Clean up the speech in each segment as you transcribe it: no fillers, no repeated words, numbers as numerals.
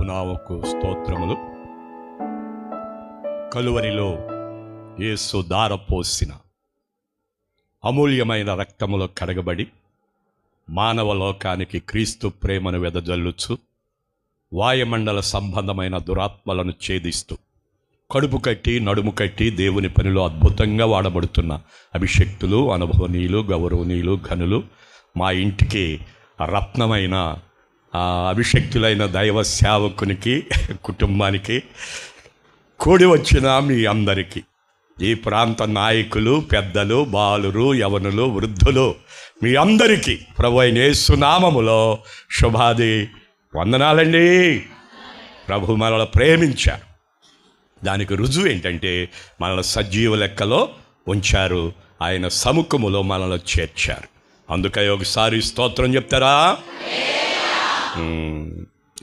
ప్రభునామకు స్తోత్రములు. కలువరిలో యేసు దారపోసిన అమూల్యమైన రక్తములో కడగబడి మానవ లోకానికి క్రీస్తు ప్రేమను వెదజల్లుచు వాయుమండల సంబంధమైన దురాత్మలను ఛేదిస్తూ కడుపు కట్టి నడుము కట్టి దేవుని పనిలో అద్భుతంగా వాడబడుతున్న అభిషక్తులు, అనుభవనీయులు, గౌరవనీయులు, ఘనులు, మా ఇంటికి రత్నమైన అభిషక్తులైన దైవ సేవకునికి, కుటుంబానికి, కూడి వచ్చిన మీ అందరికీ, ఈ ప్రాంత నాయకులు, పెద్దలు, బాలురు, యవనులు, వృద్ధులు, మీ అందరికీ ప్రభు అయిన యేసు నామములో శుభాది వందనాలండి. ప్రభు మనల్ని ప్రేమించారు. దానికి రుజువు ఏంటంటే మనల్ని సజీవ లెక్కలో ఉంచారు, ఆయన సముఖములో మనల్ని చేర్చారు. అందుకై ఒకసారి స్తోత్రం చెప్తారా?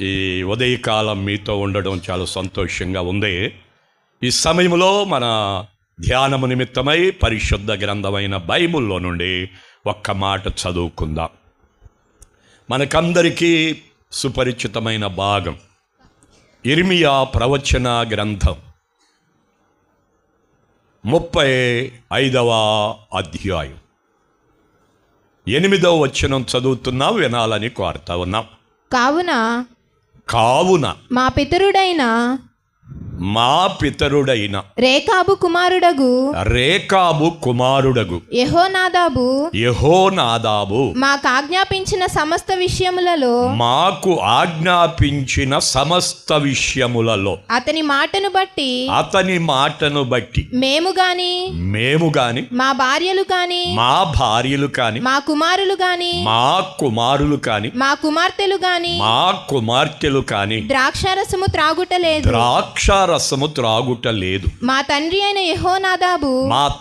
ఈ ఉదయకాలం మీతో ఉండడం చాలా సంతోషంగా ఉంది. ఈ సమయంలో మన ధ్యానము నిమిత్తమై పరిశుద్ధ గ్రంథమైన బైబిల్లో నుండి ఒక్క మాట చదువుకుందాం. మనకందరికీ సుపరిచితమైన భాగం ఇర్మియా ప్రవచన గ్రంథం 35వ అధ్యాయం 8వ వచనం చదువుతున్నాం, వినాలని కోరుతా ఉన్నాం. కావున మా పితరుడైన రేకాబు కుమారుడగు యెహోనాదాబు మాకు ఆజ్ఞాపించిన సమస్త విషయములలో అతని మాటను బట్టి మేము గాని మా భార్యలు గాని మా కుమారులు గాని మా కుమార్తెలు గాని ద్రాక్షారసము త్రాగుట లేదు. మా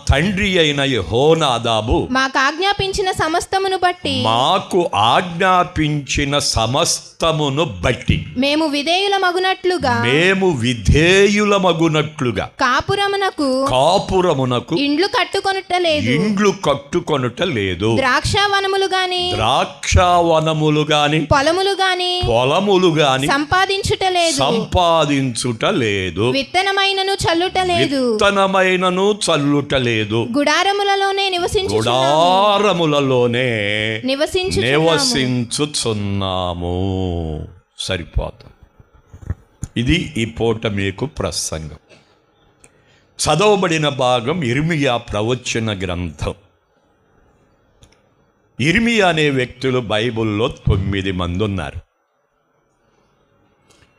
తండ్రి అయిన యెహోనాదాబు మాకు ఆజ్ఞాపించిన సమస్తమును బట్టి మేము విధేయులమగునట్లుగా కాపురమునకు ఇండ్లు కట్టుకొనుట లేదు. ద్రాక్షావనములు గాని పొలములు గాని సంపాదించుట లేదు. విత్తనమైనను చల్లుట లేదు. గుడారములలోనే నివసించుచున్నాము. సరిపోతాం. ఇది ఈ పూట మీకు ప్రసంగం. చదవబడిన భాగం ఇర్మియా ప్రవచన గ్రంథం. ఇర్మియా అనే వ్యక్తులు బైబిల్లో 9 మంది ఉన్నారు.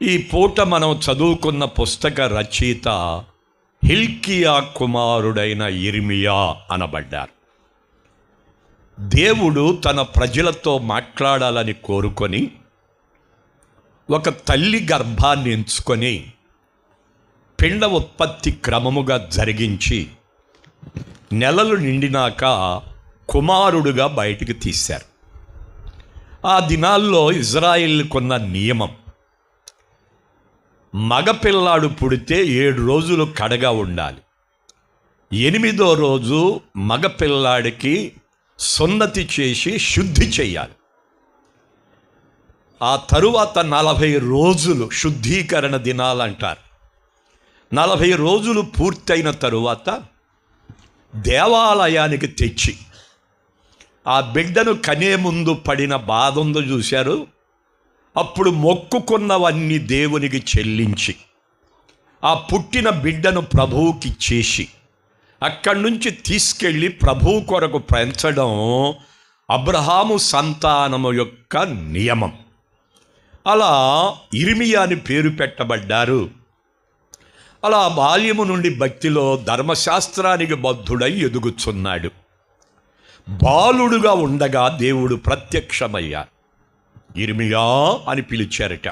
ఈ పూట మనం చదువుకున్న పుస్తక రచయిత హిల్కియా కుమారుడైన ఇర్మియా అనబడ్డారు. దేవుడు తన ప్రజలతో మాట్లాడాలని కోరుకొని ఒక తల్లి గర్భాన్ని ఎంచుకొని పిండ ఉత్పత్తి క్రమముగా జరిగించి నెలలు నిండినాక కుమారుడుగా బయటికి తీశారు. ఆ దినాల్లో ఇజ్రాయిల్కున్న నియమం, మగపిల్లాడు పుడితే 7 రోజులు కడగా ఉండాలి. 8వ రోజు మగపిల్లాడికి సున్నతి చేసి శుద్ధి చేయాలి. ఆ తరువాత 40 రోజులు శుద్ధీకరణ దినాలు అంటారు. 40 రోజులు పూర్తయిన తరువాత దేవాలయానికి తెచ్చి ఆ బిడ్డను కనే ముందు పడిన బాధ ఉందో చూశారు. అప్పుడు మొక్కుకున్నవన్నీ దేవునికి చెల్లించి ఆ పుట్టిన బిడ్డను ప్రభువుకి ఇచ్చేసి అక్కడి నుంచి తీసుకెళ్ళి ప్రభువు కొరకు పెంచడం అబ్రహాము సంతానము యొక్క నియమం. అలా ఇర్మియా అని పేరు పెట్టబడ్డారు. అలా బాల్యము నుండి భక్తిలో ధర్మశాస్త్రానికి బద్ధుడై ఎదుగుచున్నాడు. బాలుడుగా ఉండగా దేవుడు ప్రత్యక్షమయ్యారు. ఇర్మియా అని పిలిచారట.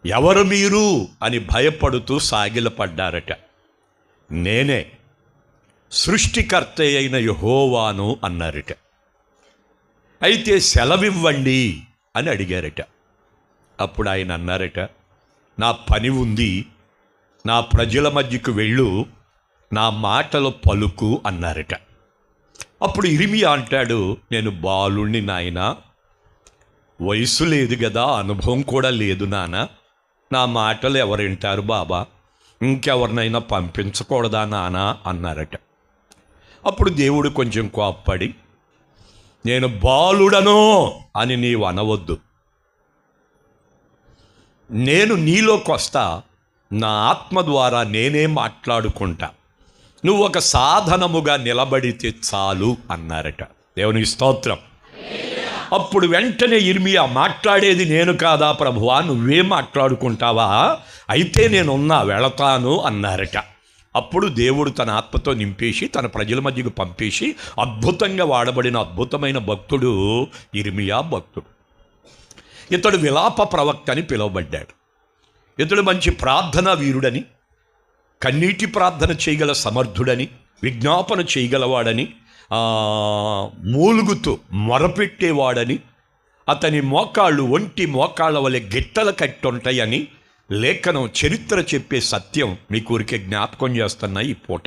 ఎవరు మీరు అని భయపడుతూ సాగిలపడ్డారట. నేనే సృష్టికర్త అయిన యెహోవాను అన్నారట. అయితే సెలవివ్వండి అని అడిగారట. అప్పుడు ఆయన అన్నారట, నా పని ఉంది, నా ప్రజల మధ్యకు వెళ్ళు, నా మాటలు పలుకు అన్నారట. అప్పుడు ఇర్మియా అంటాడు, నేను బాలుణ్ణి నాయనా, వయసు లేదు కదా, అనుభవం కూడా లేదు నాన్న, నా మాటలు ఎవరు వింటారు బాబా, ఇంకెవరినైనా పంపించకూడదా నాన్న అన్నారట. అప్పుడు దేవుడు కొంచెం కోప్పడి, నేను బాలుడను అని నీవు అనవద్దు, నేను నీలోకి వస్తా, నా ఆత్మ ద్వారా నేనే మాట్లాడుకుంటా, నువ్వు ఒక సాధనముగా నిలబడితే చాలు అన్నారట. దేవునికి స్తోత్రం. అప్పుడు వెంటనే ఇర్మియా, మాట్లాడేది నేను కాదా ప్రభువా, నువ్వే మాట్లాడుకుంటావా, అయితే నేనున్నా వెళతాను అన్నారట. అప్పుడు దేవుడు తన ఆత్మతో నింపేసి తన ప్రజల మధ్యకు పంపేసి అద్భుతంగా వాడబడిన అద్భుతమైన భక్తుడు ఇర్మియా భక్తుడు. ఇతడు విలాప ప్రవక్త అని పిలువబడ్డాడు. ఇతడు మంచి ప్రార్థనా వీరుడని, కన్నీటి ప్రార్థన చేయగల సమర్థుడని, విజ్ఞాపన చేయగలవాడని, మూలుగుతూ మొరపెట్టేవాడని, అతని మోకాళ్ళు ఒంటి మోకాళ్ళ వలె గిట్టల కట్టుంటాయని లేఖనం చరిత్ర చెప్పే సత్యం మీకు ఊరికే జ్ఞాపకం చేస్తున్న ఈ పూట.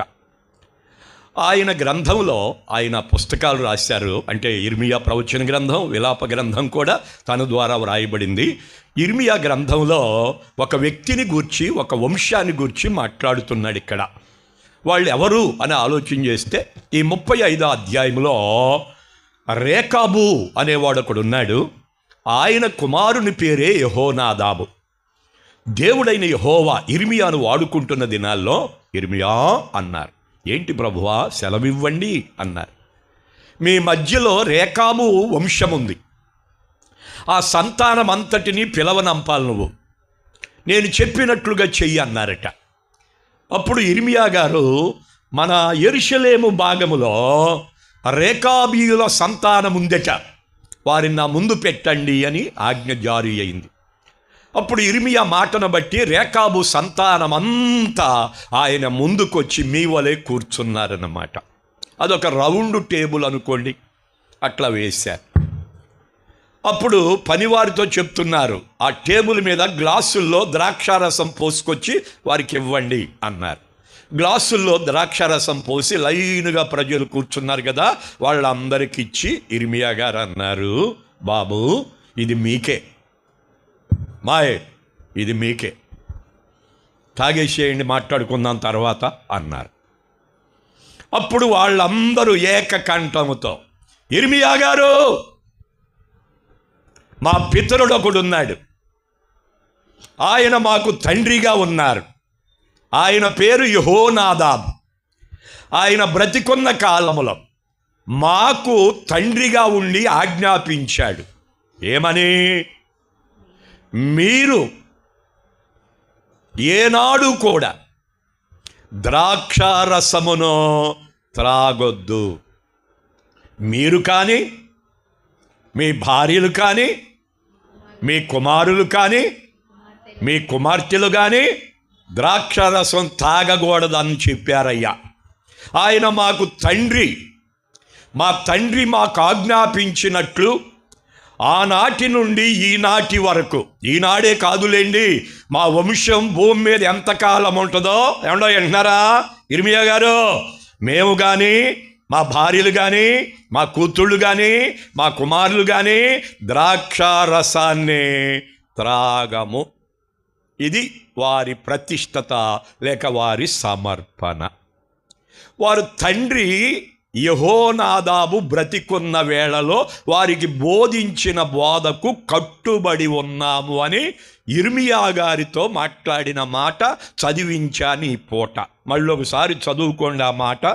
ఆయన గ్రంథంలో ఆయన పుస్తకాలు రాశారు. అంటే ఇర్మియా ప్రవచన గ్రంథం, విలాప గ్రంథం కూడా తన ద్వారా వ్రాయబడింది. ఇర్మియా గ్రంథంలో ఒక వ్యక్తిని గూర్చి, ఒక వంశాన్ని గూర్చి మాట్లాడుతున్నాడు. ఇక్కడ వాళ్ళు ఎవరు అని ఆలోచన చేస్తే ఈ 35వ అధ్యాయంలో రేకాబు అనేవాడు ఒకడు ఉన్నాడు. ఆయన కుమారుని పేరే యెహోనాదాబు. దేవుడైన యెహోవా ఇర్మియాను వాడుకుంటున్న దినాల్లో ఇర్మియా అన్నారు. ఏంటి ప్రభువా, సెలవివ్వండి అన్నారు. మీ మధ్యలో రేకాబు వంశం ఉంది, ఆ సంతానం అంతటినీ పిలవనంపాలి, నువ్వు నేను చెప్పినట్లుగా చెయ్యి అన్నారట. అప్పుడు ఇర్మియా గారు మన యెరూషలేము భాగములో రేకాబీయుల సంతానం ఉందట, వారిని నా ముందు పెట్టండి అని ఆజ్ఞ జారీ అయింది. అప్పుడు ఇర్మియా మాటను బట్టి రేకాబు సంతానమంతా ఆయన ముందుకొచ్చి మీ వలె కూర్చున్నారన్నమాట. అదొక రౌండ్ టేబుల్ అనుకోండి, అట్లా వేశారు. అప్పుడు పనివారితో చెప్తున్నారు, ఆ టేబుల్ మీద గ్లాసుల్లో ద్రాక్షారసం పోసుకొచ్చి వారికి ఇవ్వండి అన్నారు. గ్లాసుల్లో ద్రాక్షారసం పోసి లైన్గా ప్రజలు కూర్చున్నారు కదా, వాళ్ళందరికీ ఇచ్చి ఇర్మియా గారు అన్నారు, బాబు ఇది మీకే, ఇది మీకే, తాగేసేయండి, మాట్లాడుకుందాం తర్వాత అన్నారు. అప్పుడు వాళ్ళందరూ ఏకకంఠముతో, ఇర్మియా గారు, మా పితరుడు ఒకడున్నాడు, ఆయన మాకు తండ్రిగా ఉన్నారు, ఆయన పేరు యెహోనాదాబ్, ఆయన బ్రతికున్న కాలములో మాకు తండ్రిగా ఉండి ఆజ్ఞాపించాడు ఏమని, మీరు ఏనాడు కూడా ద్రాక్షారసమును త్రాగొద్దు, మీరు కానీ, మీ భార్యలు కానీ, మీ కుమారులు కానీ, మీ కుమార్తెలు కానీ ద్రాక్షారసం తాగకూడదని చెప్పారయ్యా. ఆయన మాకు తండ్రి, మా తండ్రి మాకు ఆజ్ఞాపించినట్లు ఆనాటి నుండి ఈనాటి వరకు, ఈనాడే కాదులేండి, మా వంశం భూమి మీద ఎంతకాలం ఉంటుందో ఏమండో అంటున్నారా ఇర్మియా గారు, మేము కానీ, మా భార్యలు కానీ, మా కూతుళ్ళు కానీ, మా కుమారులు కానీ ద్రాక్షారసాన్ని త్రాగము. ఇది వారి ప్రతిష్టత లేక వారి సమర్పణ. వారు తండ్రి యెహోనాదాబు బ్రతికున్న వేళలో వారికి బోధించిన బోధకు కట్టుబడి ఉన్నాము అని ఇర్మియా గారితో మాట్లాడిన మాట చదివించాను ఈ పూట. మళ్ళీ ఒకసారి చదువుకోండి ఆ మాట.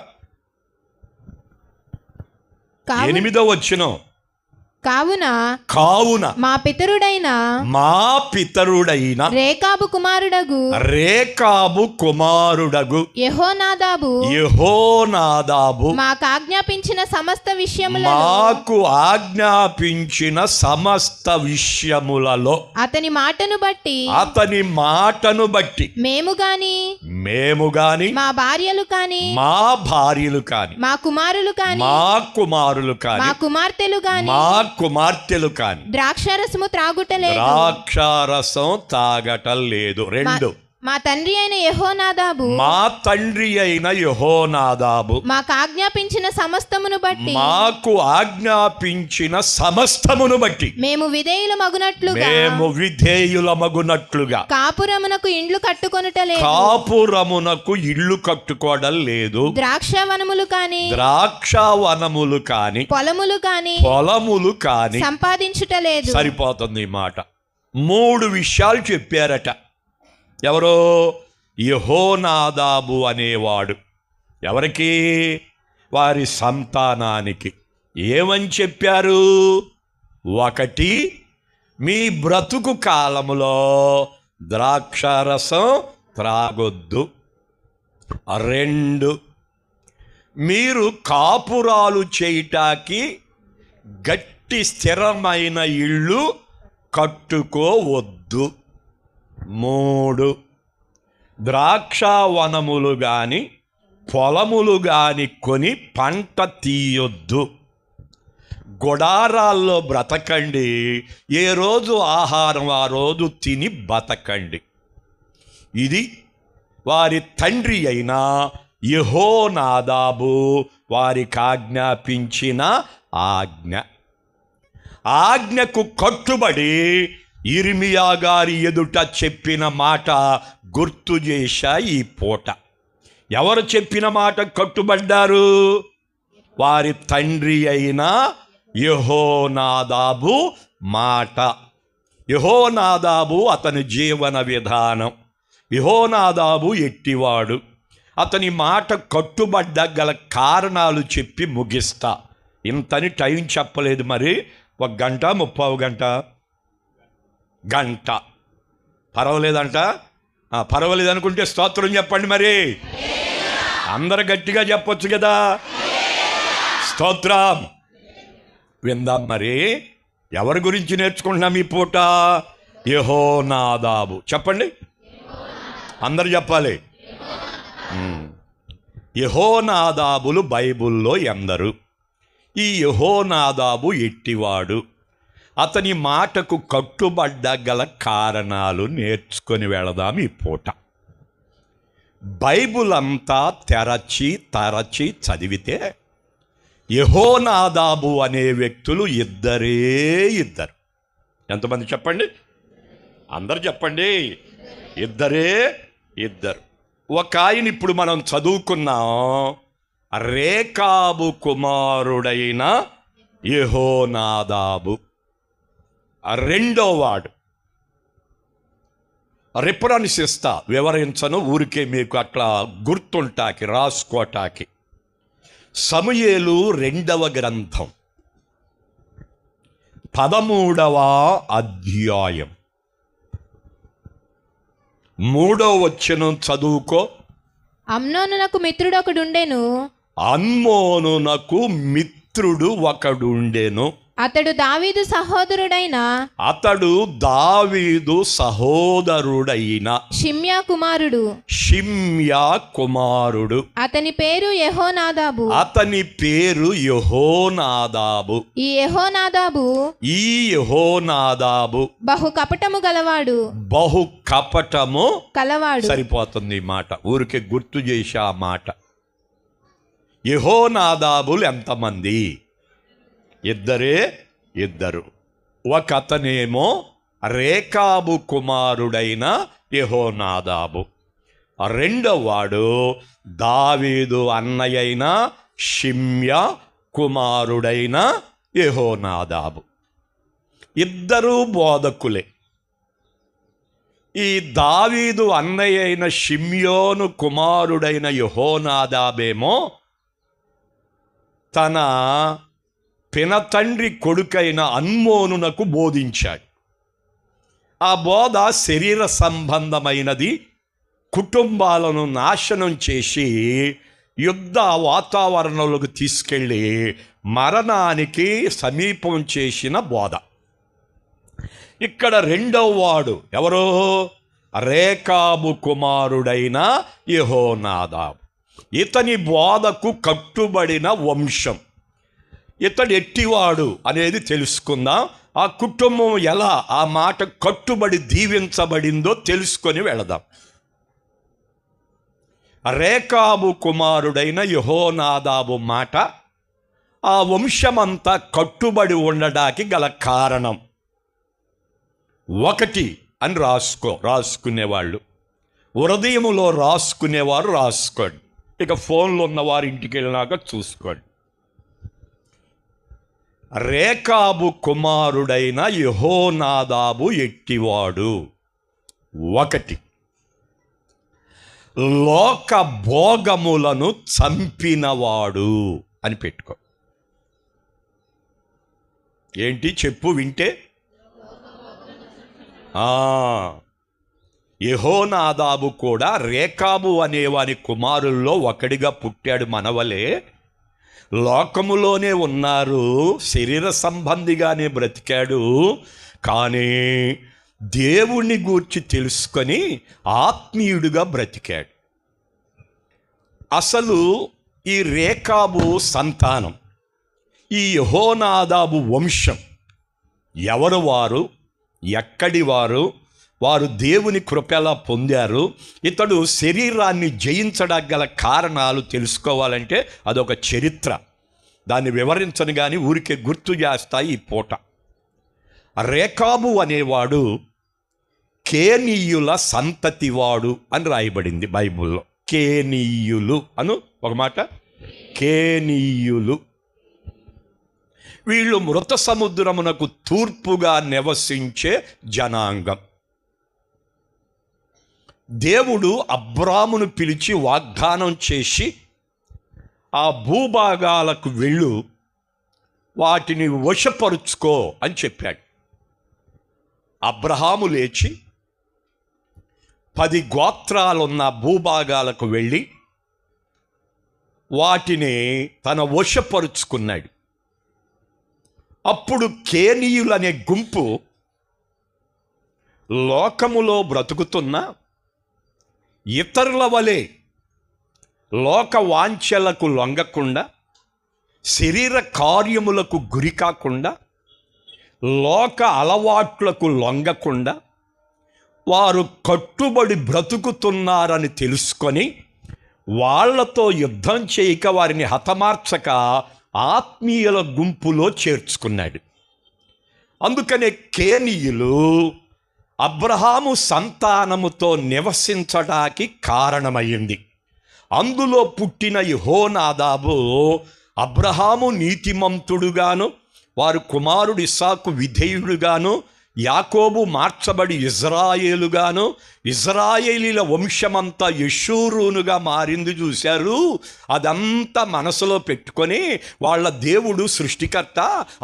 8వ వచనం, కావున మా పితరుడైన రేకాబు కుమారుడగు యెహోనాదాబు మాకు ఆజ్ఞాపించిన సమస్త విషయములలో అతని మాటను బట్టి మేము గాని మా భార్యలు కాని మా కుమారులు కాని మా కుమార్తెలు కాని ద్రాక్షారసము త్రాగుటలేదు, ద్రాక్షారసం తాగటం లేదు. 2 మా తండ్రి అయిన యెహోనాదాబు మా తండ్రి అయిన యెహోనాదాబు మాకు ఆజ్ఞాపించిన సమస్తమును బట్టి మాకు ఆజ్ఞాపించిన సమస్తమును బట్టి మేము విధేయులమగునట్లుగా కాపురమునకు ఇండ్లు కట్టుకొనుటలేదు. కాపురమునకు ఇల్లు కట్టుకోవడం లేదు. ద్రాక్షవనములు కాని పొలములు కాని సంపాదించుటలేదు. సరిపోతుంది ఈ మాట. 3 విషయాలు చెప్పారట. ఎవరో? యెహోనాదాబు అనేవాడు. ఎవరికి? వారి సంతానానికి. ఏమని చెప్పారు? 1, మీ బ్రతుకు కాలములో ద్రాక్షారసం త్రాగొద్దు. 2, మీరు కాపురాలు చేయటానికి గట్టి స్థిరమైన ఇళ్ళు కట్టుకోవద్దు. 3, ద్రాక్షావనములు గాని పొలములు గాని కొని పంట తీయొద్దు. గుడారాల్లో బ్రతకండి. ఏ రోజు ఆహారం ఆ రోజు తిని బతకండి. ఇది వారి తండ్రి అయిన యెహోనాదాబు వారికి ఆజ్ఞాపించిన ఆజ్ఞ. ఆజ్ఞకు కట్టుబడి యిర్మీయా గారి ఎదుట చెప్పిన మాట గుర్తు చేశా ఈ పూట. ఎవరు చెప్పిన మాట కట్టుబడ్డారు? వారి తండ్రి అయిన యెహోనాదాబు మాట. యెహోనాదాబు అతని జీవన విధానం. యెహోనాదాబు ఎట్టివాడు? అతని మాట కట్టుబడ్డ కారణాలు చెప్పి ముగిస్తా. ఇంతని టైం చెప్పలేదు. మరి 1 గంట 30 గంట పర్వాలేదంట. పర్వాలేదు అనుకుంటే స్తోత్రం చెప్పండి. మరి అందరు గట్టిగా చెప్పొచ్చు కదా. స్తోత్రం. విందాం. మరి ఎవరి గురించి నేర్చుకుంటున్నాం ఈ పూట? యెహోనాదాబు. చెప్పండి, అందరు చెప్పాలి. యెహోనాదాబులు బైబిల్లో ఎందరు? ఈ యెహోనాదాబు ఎట్టివాడు? అతని మాటకు కట్టుబడ్డ కారణాలు నేర్చుకొని వెళదాం ఈ పూట. బైబిల్ అంతా తరచి చదివితే యెహోనాదాబు అనే వ్యక్తులు ఇద్దరు. ఎంతమంది చెప్పండి? అందరు చెప్పండి. ఇద్దరు. ఒక ఆయన ఇప్పుడు మనం చదువుకున్నాం, రేకాబు కుమారుడైన యెహోనాదాబు. 2వ వాడు. రిఫరెన్స్ ఇస్తా, వివరించను, ఊరికే మీకు అట్లా గుర్తుంటాకి రాసుకోటాకి. సమూయేలు 2వ గ్రంథం 13వ అధ్యాయం 3వ వచనం చదువుకో. అమ్నోనునకు మిత్రుడొకడుండెను. అమ్నోనునకు మిత్రుడు ఒకడుండెను. అతడు దావీదు సహోదరుడైన షిమ్యా కుమారుడు. అతని పేరు యెహోనాదాబు. ఈ యెహోనాదాబు బహు కపటము కలవాడు. సరిపోతుంది ఈ మాట. ఊరికే గుర్తు చేసి ఆ మాట. యెహోనాదాబులు ఎంతమంది? ఇద్దరు. ఒక అతనేమో రేకాబు కుమారుడైన యెహోనాదాబు. 2వ వాడు దావీదు అన్నయ్యైన షిమ్యా కుమారుడైన యెహోనాదాబు. ఇద్దరు బోధకులే. ఈ దావీదు అన్నయ్యైన షిమ్యోను కుమారుడైన యెహోనాదాబేమో తన పినతండ్రి కొడుకైన అమ్నోనునకు బోధించాడు. ఆ బోధ శరీర సంబంధమైనది. కుటుంబాలను నాశనం చేసి యుద్ధ వాతావరణంలోకి తీసుకెళ్ళి మరణానికి సమీపం చేసిన బోధ. ఇక్కడ 2వ వాడు ఎవరో? రేకాబు కుమారుడైన యెహోనాదాబు. ఇతని బోధకు కట్టుబడిన వంశం. ఇతడు ఎట్టివాడు అనేది తెలుసుకుందాం. ఆ కుటుంబం ఎలా ఆ మాట కట్టుబడి దీవించబడిందో తెలుసుకొని వెళదాం. రేకాబు కుమారుడైన యెహోనాదాబు మాట ఆ వంశమంతా కట్టుబడి ఉండడానికి గల కారణం ఒకటి అని రాసుకునేవాళ్ళు. హృదయములో రాసుకునేవారు రాసుకోండి. ఇక ఫోన్లో ఉన్నవారు ఇంటికి వెళ్ళినాక చూసుకోండి. రేకాబు కుమారుడైన యెహోనాదాబు ఎట్టివాడు? ఒకటి, లోక భోగములను చంపినవాడు అని పెట్టుకో. ఏంటి చెప్పు వింటే? యెహోనాదాబు కూడా రేకాబు అనేవాని కుమారుల్లో ఒకడిగా పుట్టాడు. మనవలే లోకములోనే ఉన్నారు, శరీర సంబంధిగానే బ్రతికాడు. కానీ దేవుణ్ణి గూర్చి తెలుసుకొని ఆత్మీయుడిగా బ్రతికాడు. అసలు ఈ రేకాబు సంతానం, ఈ యెహోనాదాబు వంశం ఎవరు వారు, ఎక్కడి వారు, వారు దేవుని కృప ఎలా పొందారు, ఇతడు శరీరాన్ని జయించడానికి గల కారణాలు తెలుసుకోవాలంటే అదొక చరిత్ర. దాన్ని వివరించను కానీ ఊరికే గుర్తు చేస్తాయి ఈ పూట. రేకాబు అనేవాడు కేనీయుల సంతతివాడు అని రాయబడింది బైబిల్లో. కేనీయులు అను ఒక మాట, కేనీయులు. వీళ్ళు మృత సముద్రమునకు తూర్పుగా నివసించే జనాంగం. దేవుడు అబ్రామును పిలిచి వాగ్దానం చేసి ఆ భూభాగాలకు వెళ్ళు, వాటిని వశపరుచుకో అని చెప్పాడు. అబ్రహాము లేచి 10 గోత్రాలున్న భూభాగాలకు వెళ్ళి వాటిని తన వశపరుచుకున్నాడు. అప్పుడు కేనీయులనే గుంపు లోకములో బ్రతుకుతున్న ఇతరుల వలె లోక వాంఛలకు లొంగకుండా, శరీర కార్యములకు గురి కాకుండా, లోక అలవాట్లకు లొంగకుండా వారు కట్టుబడి బ్రతుకుతున్నారని తెలుసుకొని వాళ్లతో యుద్ధం చేయక వారిని హతమార్చక ఆత్మీయుల గుంపులో చేర్చుకున్నాడు. అందుకనే కేనీయులు అబ్రహాము సంతానముతో నివసించడానికి కారణమైంది. అందులో పుట్టిన యెహోనాదాబు అబ్రహాము నీతిమంతుడుగాను, వారు కుమారుడు ఇస్సాకు విధేయుడుగాను, యాకోబు మార్చబడి ఇజ్రాయేలుగాను, ఇజ్రాయేలీల వంశమంతా యెషూరునుగా మారింది. చూశారు? అదంతా మనసులో పెట్టుకొని వాళ్ళ దేవుడు సృష్టికర్త,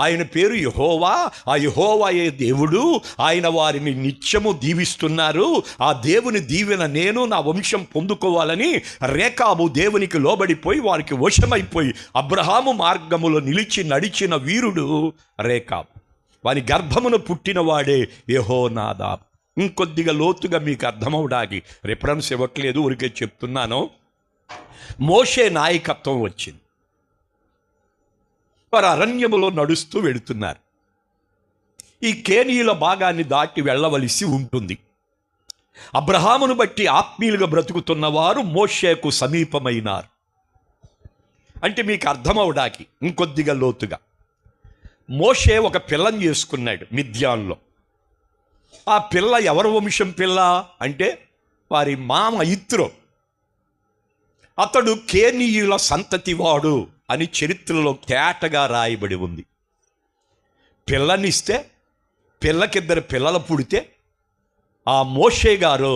ఆయన పేరు యెహోవా, ఆ యెహోవాయే దేవుడు, ఆయన వారిని నిత్యము దీవిస్తున్నారు, ఆ దేవుని దీవెన నేను నా వంశం పొందుకోవాలని రేకాబు దేవునికి లోబడిపోయి వారికి వశమైపోయి అబ్రహాము మార్గములో నిలిచి నడిచిన వీరుడు రేకాబు. వాని గర్భమును పుట్టినవాడే యెహోనాదాబు. ఇంకొద్దిగా లోతుగా మీకు అర్థమవడానికి రిఫరెన్స్ ఇవ్వట్లేదు, ఊరికే చెప్తున్నాను. మోషే నాయకత్వం వచ్చింది. వారు అరణ్యములో నడుస్తూ వెళుతున్నారు. ఈ కేనీయుల భాగాన్ని దాటి వెళ్ళవలసి ఉంటుంది. అబ్రహామును బట్టి ఆత్మీయులుగా బ్రతుకుతున్న వారు మోషేకు సమీపమైనారు. అంటే మీకు అర్థమవడానికి ఇంకొద్దిగా లోతుగా, మోషే ఒక పిల్లని చేసుకున్నాడు మిద్యాన్లో. ఆ పిల్ల ఎవరి వంశం పిల్ల అంటే వారి మామ ఇత్రో. అతడు కేనీయుల సంతతివాడు అని చరిత్రలో తేటగా రాయబడి ఉంది. పిల్లనిస్తే, పిల్లకిద్దరు పిల్లలు పుడితే ఆ మోషే గారు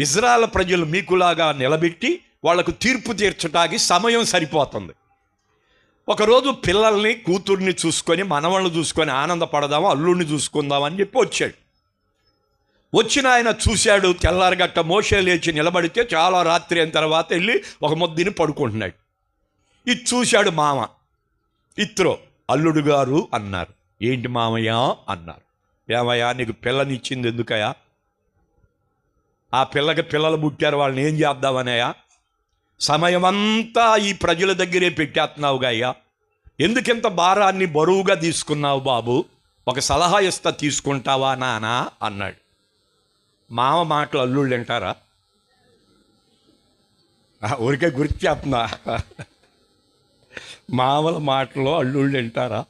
ఇజ్రాయెల్ ప్రజలు మీకులాగా నిలబెట్టి వాళ్లకు తీర్పు తీర్చడానికి సమయం సరిపోతుంది. ఒకరోజు పిల్లల్ని, కూతుర్ని చూసుకొని, మనవళ్ళని చూసుకొని ఆనందపడదాము, అల్లుడిని చూసుకుందామని చెప్పి వచ్చాడు. వచ్చిన ఆయన చూశాడు. తెల్లారగట్ట మోషే లేచి నిలబడితే చాలా రాత్రి అయిన తర్వాత వెళ్ళి ఒక ముద్దిని పడుకుంటున్నాడు. ఇది చూశాడు మామ ఇత్రో. అల్లుడు గారు అన్నారు. ఏంటి మామయ్య అన్నారు. ఏమయ్యా నీకు పిల్లనిచ్చింది ఎందుకయ్యా? ఆ పిల్లకి పిల్లలు పుట్టారు, వాళ్ళని ఏం చేద్దామనయ్యా? సమయమంతా ఈ ప్రజల దగ్గరే పెట్టేస్తున్నావుగా అయ్యా, ఎందుకింత భారాన్ని బరువుగా తీసుకున్నావు బాబు? ఒక సలహా ఇస్తా, తీసుకుంటావా నానా అన్నాడు. మామ మాటలు అల్లుళ్ళు వింటారా? ఊరికే గుర్తు చెప్తున్నా. మామూలు మాటలో అల్లుళ్ళు వింటారా?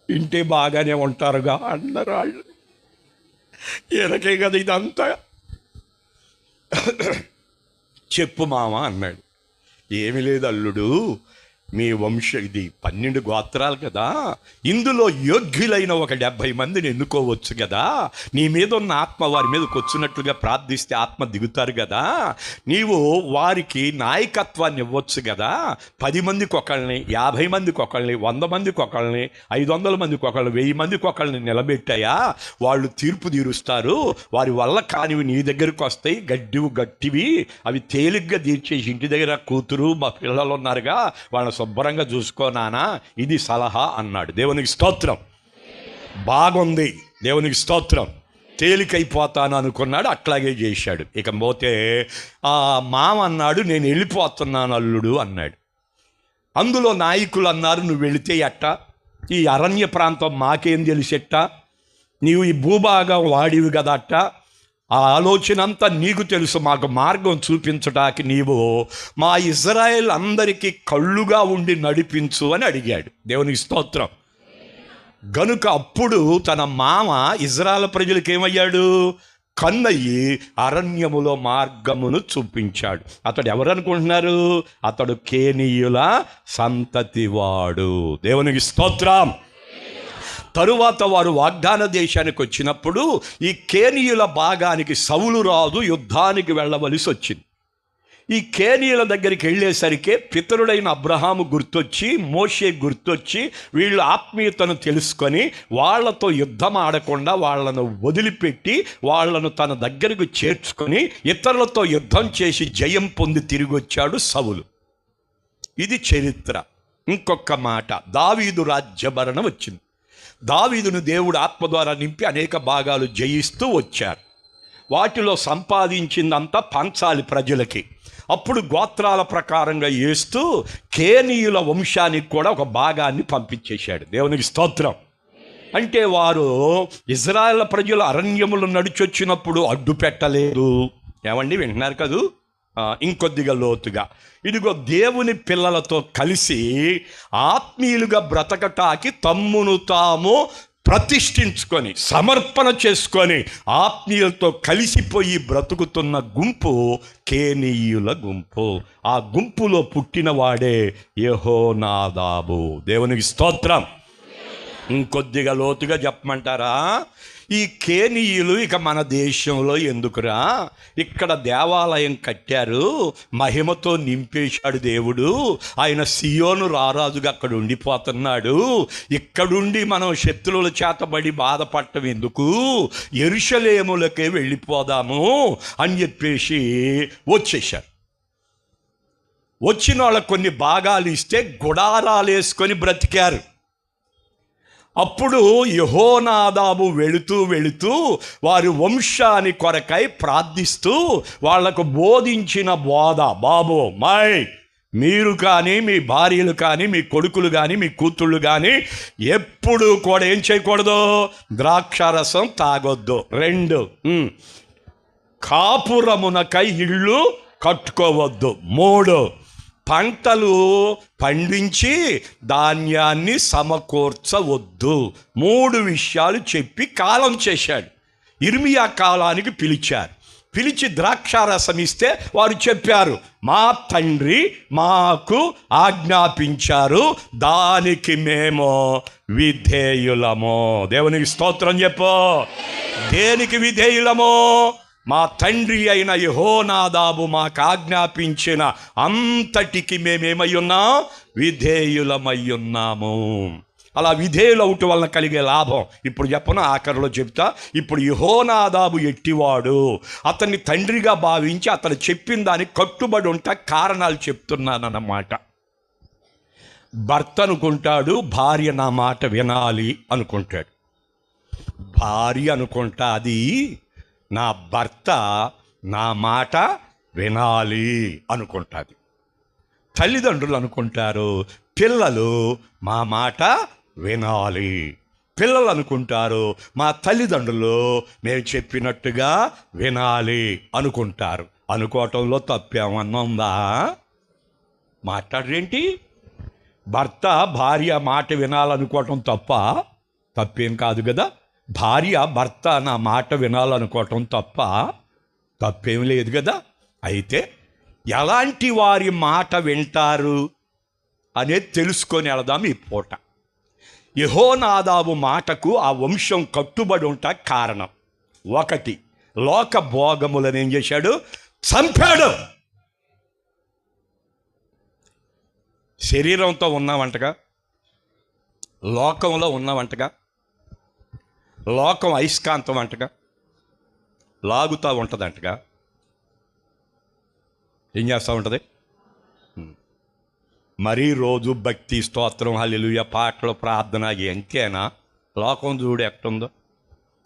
ఇంటే బాగానే ఉంటారుగా అన్నారు వాళ్ళు. ఈయనకే కదా ఇదంతా. చెప్పు మామ అన్నాడు. ఏమి లేదు అల్లుడు, మీ ఇది 12 గోత్రాలు కదా, ఇందులో యోగ్యులైన ఒక 70 మందిని ఎన్నుకోవచ్చు కదా. నీ మీద ఉన్న ఆత్మ వారి మీదకి వచ్చినట్లుగా ప్రార్థిస్తే ఆత్మ దిగుతారు కదా. నీవు వారికి నాయకత్వాన్ని ఇవ్వచ్చు కదా. 10 మందికి ఒకళ్ళని, 50 మందికి ఒకళ్ళని, 100 మందికి ఒకళ్ళని, 500 మందికి ఒకళ్ళని, 1000 మందికి ఒకళ్ళని నిలబెట్టాయా, వాళ్ళు తీర్పు తీరుస్తారు. వారి వల్ల కానివి నీ దగ్గరికి వస్తాయి, గట్టివి అవి తేలిగ్గా తీర్చేసి ఇంటి దగ్గర కూతురు మా పిల్లలు ఉన్నారుగా, వాళ్ళ శుభ్రంగా చూసుకోనానా, ఇది సలహా అన్నాడు. దేవునికి స్తోత్రం. బాగుంది, దేవునికి స్తోత్రం. తేలికైపోతాను అనుకున్నాడు, అట్లాగే చేశాడు. ఇక పోతే ఆ మామ అన్నాడు, నేను వెళ్ళిపోతున్నాను అల్లుడు అన్నాడు. అందులో నాయకులు అన్నారు, నువ్వు వెళితే ఎట్టా, ఈ అరణ్య ప్రాంతం మాకేం తెలిసెట్టా, నీవు ఈ భూభాగం వాడివి కదా అట్ట, ఆ ఆలోచన అంతా నీకు తెలుసు, మాకు మార్గం చూపించటానికి నీవు మా ఇజ్రాయేల్ అందరికీ కళ్ళుగా ఉండి నడిపించు అని అడిగాడు. దేవునికి స్తోత్రం. గనుక అప్పుడు తన మామ ఇజ్రాయేల్ ప్రజలకు ఏమయ్యాడు? కన్నయ్యి అరణ్యములో మార్గమును చూపించాడు. అతడు ఎవరనుకుంటున్నారు? అతడు కేనీయుల సంతతివాడు. దేవునికి స్తోత్రం. తరువాత వారు వాగ్దాన దేశానికి వచ్చినప్పుడు ఈ కేనీయుల భాగానికి సౌలు రాజు యుద్ధానికి వెళ్ళవలసి వచ్చింది. ఈ కేనీయుల దగ్గరికి వెళ్ళేసరికి పితరుడైన అబ్రహాము గుర్తొచ్చి, మోషే గుర్తొచ్చి, వీళ్ళు ఆత్మీయతను తెలుసుకొని వాళ్లతో యుద్ధం ఆడకుండా వాళ్లను వదిలిపెట్టి వాళ్లను తన దగ్గరకు చేర్చుకొని ఇతరులతో యుద్ధం చేసి జయం పొంది తిరిగి వచ్చాడు సౌలు. ఇది చరిత్ర. ఇంకొక మాట, దావీదు రాజ్యభరణం వచ్చింది. దావీదును దేవుడు ఆత్మ ద్వారా నింపి అనేక భాగాలు జయిస్తూ వచ్చారు. వాటిలో సంపాదించిందంతా పంచాలి ప్రజలకి. అప్పుడు గోత్రాల ప్రకారంగా వేస్తూ కేనీయుల వంశానికి కూడా ఒక భాగాన్ని పంపించేశాడు. దేవునికి స్తోత్రం. అంటే వారు ఇజ్రాయేల్ ప్రజలు అరణ్యములు నడిచొచ్చినప్పుడు అడ్డు పెట్టలేదు. ఏమండి, వింటున్నారు కదూ? ఇంకొద్దిగా లోతుగా, ఇదిగో దేవుని పిల్లలతో కలిసి ఆత్మీయులుగా బ్రతకటానికి తమ్మును తాము ప్రతిష్ఠించుకొని సమర్పణ చేసుకొని ఆత్మీయులతో కలిసిపోయి బ్రతుకుతున్న గుంపు కేనీయుల గుంపు. ఆ గుంపులో పుట్టినవాడే యెహోనాదాబు. దేవునికి స్తోత్రం. ఇంకొద్దిగా లోతుగా చెప్పమంటారా? ఈ కేనీయులు ఇక మన దేశంలో ఎందుకురా? ఇక్కడ దేవాలయం కట్టారు, మహిమతో నింపేశాడు దేవుడు. ఆయన సియోను రారాజుగా అక్కడ ఉండిపోతున్నాడు. ఇక్కడుండి మనం శత్రువుల చేతబడి బాధపడటం ఎందుకు? యెరూషలేములకే వెళ్ళిపోదాము అని చెప్పేసి వచ్చేశారు. వచ్చిన వాళ్ళకు కొన్ని భాగాలు ఇస్తే గుడారాలు వేసుకొని బ్రతికారు. అప్పుడు యెహోనాదాబు వెళుతూ వారి వంశాని కొరకై ప్రార్థిస్తూ వాళ్లకు బోధించిన బోధ, బాబు మీరు కానీ మీ భార్యలు కానీ మీ కొడుకులు కానీ మీ కూతుళ్ళు కానీ ఎప్పుడు కూడా ఏం చేయకూడదు? ద్రాక్షారసం తాగొద్దు. 2, కాపురమునకై ఇళ్ళు కట్టుకోవద్దు. 3, పంటలు పండించి ధాన్యాన్ని సమకూర్చవద్దు. 3 విషయాలు చెప్పి కాలం చేశాడు. ఇర్మియా కాలానికి పిలిచారు. పిలిచి ద్రాక్షారసం ఇస్తే వారు చెప్పారు, మా తండ్రి మాకు ఆజ్ఞాపించారు, దానికి మేము విధేయులము. దేవునికి స్తోత్రం చెప్పు. దేనికి విధేయులము? మా తండ్రి అయిన యెహోనాదాబు మాకు ఆజ్ఞాపించిన అంతటికి మేమేమై ఉన్నాం? విధేయులమై ఉన్నాము. అలా విధేయులవుట వలన కలిగే లాభం ఇప్పుడు చెప్పను, ఆఖరిలో చెప్తా. ఇప్పుడు యెహోనాదాబు ఎట్టివాడు? అతన్ని తండ్రిగా భావించి అతను చెప్పిన దానికి కట్టుబడి ఉంటా కారణాలు చెప్తున్నానన్నమాట. భర్త అనుకుంటాడు, భార్య నా మాట వినాలి అనుకుంటాడు. భార్య అనుకుంటా, అది నా భర్త నా మాట వినాలి అనుకుంటుంది. తల్లిదండ్రులు అనుకుంటారు, పిల్లలు మా మాట వినాలి. పిల్లలు అనుకుంటారు, మా తల్లిదండ్రులు మేము చెప్పినట్టుగా వినాలి అనుకుంటారు. అనుకోవటంలో తప్పేమన్నా ఉందా? మాట్లాడరేంటి? భర్త భార్య మాట వినాలనుకోవటం తప్పేం కాదు కదా. భార్య భర్త నా మాట వినాలనుకోవటం తప్పేం లేదు కదా. అయితే ఎలాంటి వారి మాట వింటారు అనేది తెలుసుకొని వెళదాం ఈ పూట. యెహోనాదాబు మాటకు ఆ వంశం కట్టుబడి ఉంటా కారణం ఒకటి, లోక భోగములను ఏం చేశాడు? చంపాడు. శరీరంతో ఉన్నావంటగా, లోకంలో ఉన్నావంటగా, లోకం అయస్కాంతం అంటగా, లాగుతూ ఉంటుందంటగా. ఏం చేస్తూ ఉంటుంది? మరీ రోజు భక్తి, స్తోత్రం, హల్లెలూయా, పాటలు, ప్రార్థన ఎంతేనా? లోకం చూడు ఎట్టుందో.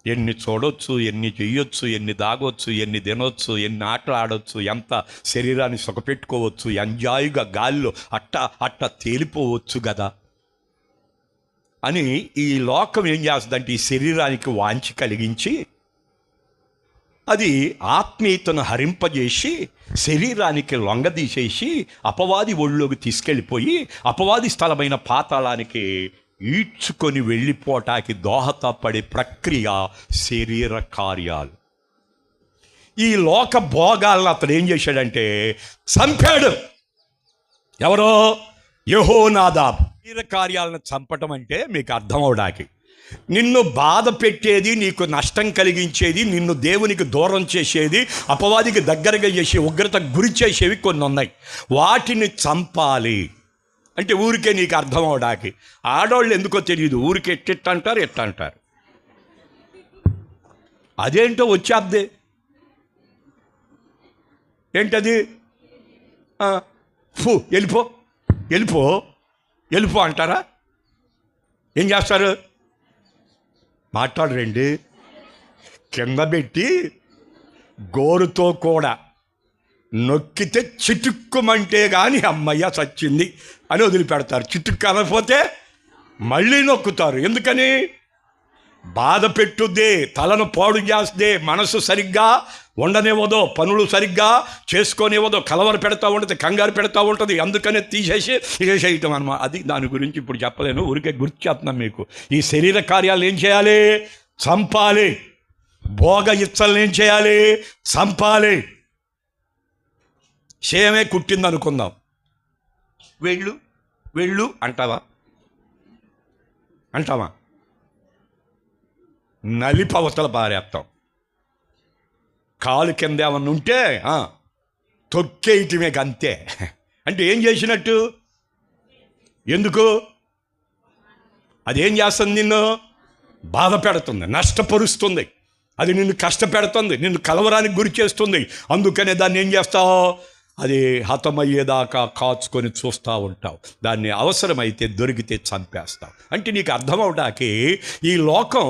ఎన్ని చూడొచ్చు, ఎన్ని చెయ్యొచ్చు, ఎన్ని దాగొచ్చు, ఎన్ని తినొచ్చు, ఎన్ని ఆటలు ఆడొచ్చు, ఎంత శరీరాన్ని సుఖపెట్టుకోవచ్చు, ఎంజాయ్గా గాల్లో అట్ట తేలిపోవచ్చు కదా అని ఈ లోకం ఏం చేస్తుందంటే ఈ శరీరానికి వాంఛ కలిగించి అది ఆత్మీయతను హరింపజేసి శరీరానికి లొంగదీసేసి అపవాది ఒళ్ళోకి తీసుకెళ్ళిపోయి అపవాది స్థలమైన పాతాళానికి ఈడ్చుకొని వెళ్ళిపోటానికి దోహదపడే ప్రక్రియ శరీర కార్యాలు. ఈ లోక భోగాలను అతను ఏం చేశాడంటే చంపాడు. ఎవరో? యెహోనాదాబ్. శరీర కార్యాలను చంపటం అంటే మీకు అర్థం అవడానికి, నిన్ను బాధ పెట్టేది, నీకు నష్టం కలిగించేది, నిన్ను దేవునికి దూరం చేసేది, అపవాదికి దగ్గరగా చేసే ఉగ్రత గురి చేసేవి కొన్ని ఉన్నాయి. వాటిని చంపాలి అంటే ఊరికే నీకు అర్థం అవడానికి. ఆడవాళ్ళు ఎందుకో తెలియదు, ఊరికే ఎట్టంటారు ఎట్టంటారు. అదేంటో వచ్చేద్దే. ఏంటది? వెళ్ళిపో వెళ్ళిపో వెళ్ళిపో అంటారా? ఏం చేస్తారు? మాట్లాడరండి. కింద పెట్టి గోరుతో కూడా నొక్కితే చిటుక్కుమంటే కానీ అమ్మయ్య చచ్చింది అని వదిలిపెడతారు. చిటుక్కు అనకపోతే మళ్ళీ నొక్కుతారు. ఎందుకని? బాధ పెట్టుద్దే, తలను పాడు చేస్తే, మనసు సరిగ్గా ఉండనివ్వదో, పనులు సరిగ్గా చేసుకోనివ్వదో, కలవర పెడతా ఉంటుంది, కంగారు పెడతా ఉంటుంది. అందుకనే తీసేయటం అన్నమాట. అది దాని గురించి ఇప్పుడు చెప్పలేను, ఊరికే గుర్తు చేస్తున్నాం మీకు. ఈ శరీర కార్యాలు ఏం చేయాలి? చంపాలి. భోగ ఇచ్చలను ఏం చేయాలి? చంపాలి. క్షయమే కుట్టింది అనుకుందాం, వెళ్ళు అంటావా? నలిపవతల పారేస్తాం. కాలు కింద ఏమన్నా ఉంటే తొక్కేయటమే అంతే. అంటే ఏం చేసినట్టు? ఎందుకు? అదేం చేస్తుంది? నిన్ను బాధ పెడుతుంది, నష్టపరుస్తుంది, అది నిన్ను కష్టపెడుతుంది, నిన్ను కలవరానికి గురి చేస్తుంది. అందుకనే దాన్ని ఏం చేస్తావు? అది హతమయ్యేదాకా కాచుకొని చూస్తూ ఉంటావు. దాన్ని అవసరమైతే దొరికితే చంపేస్తావు. అంటే నీకు అర్థమవడానికి ఈ లోకం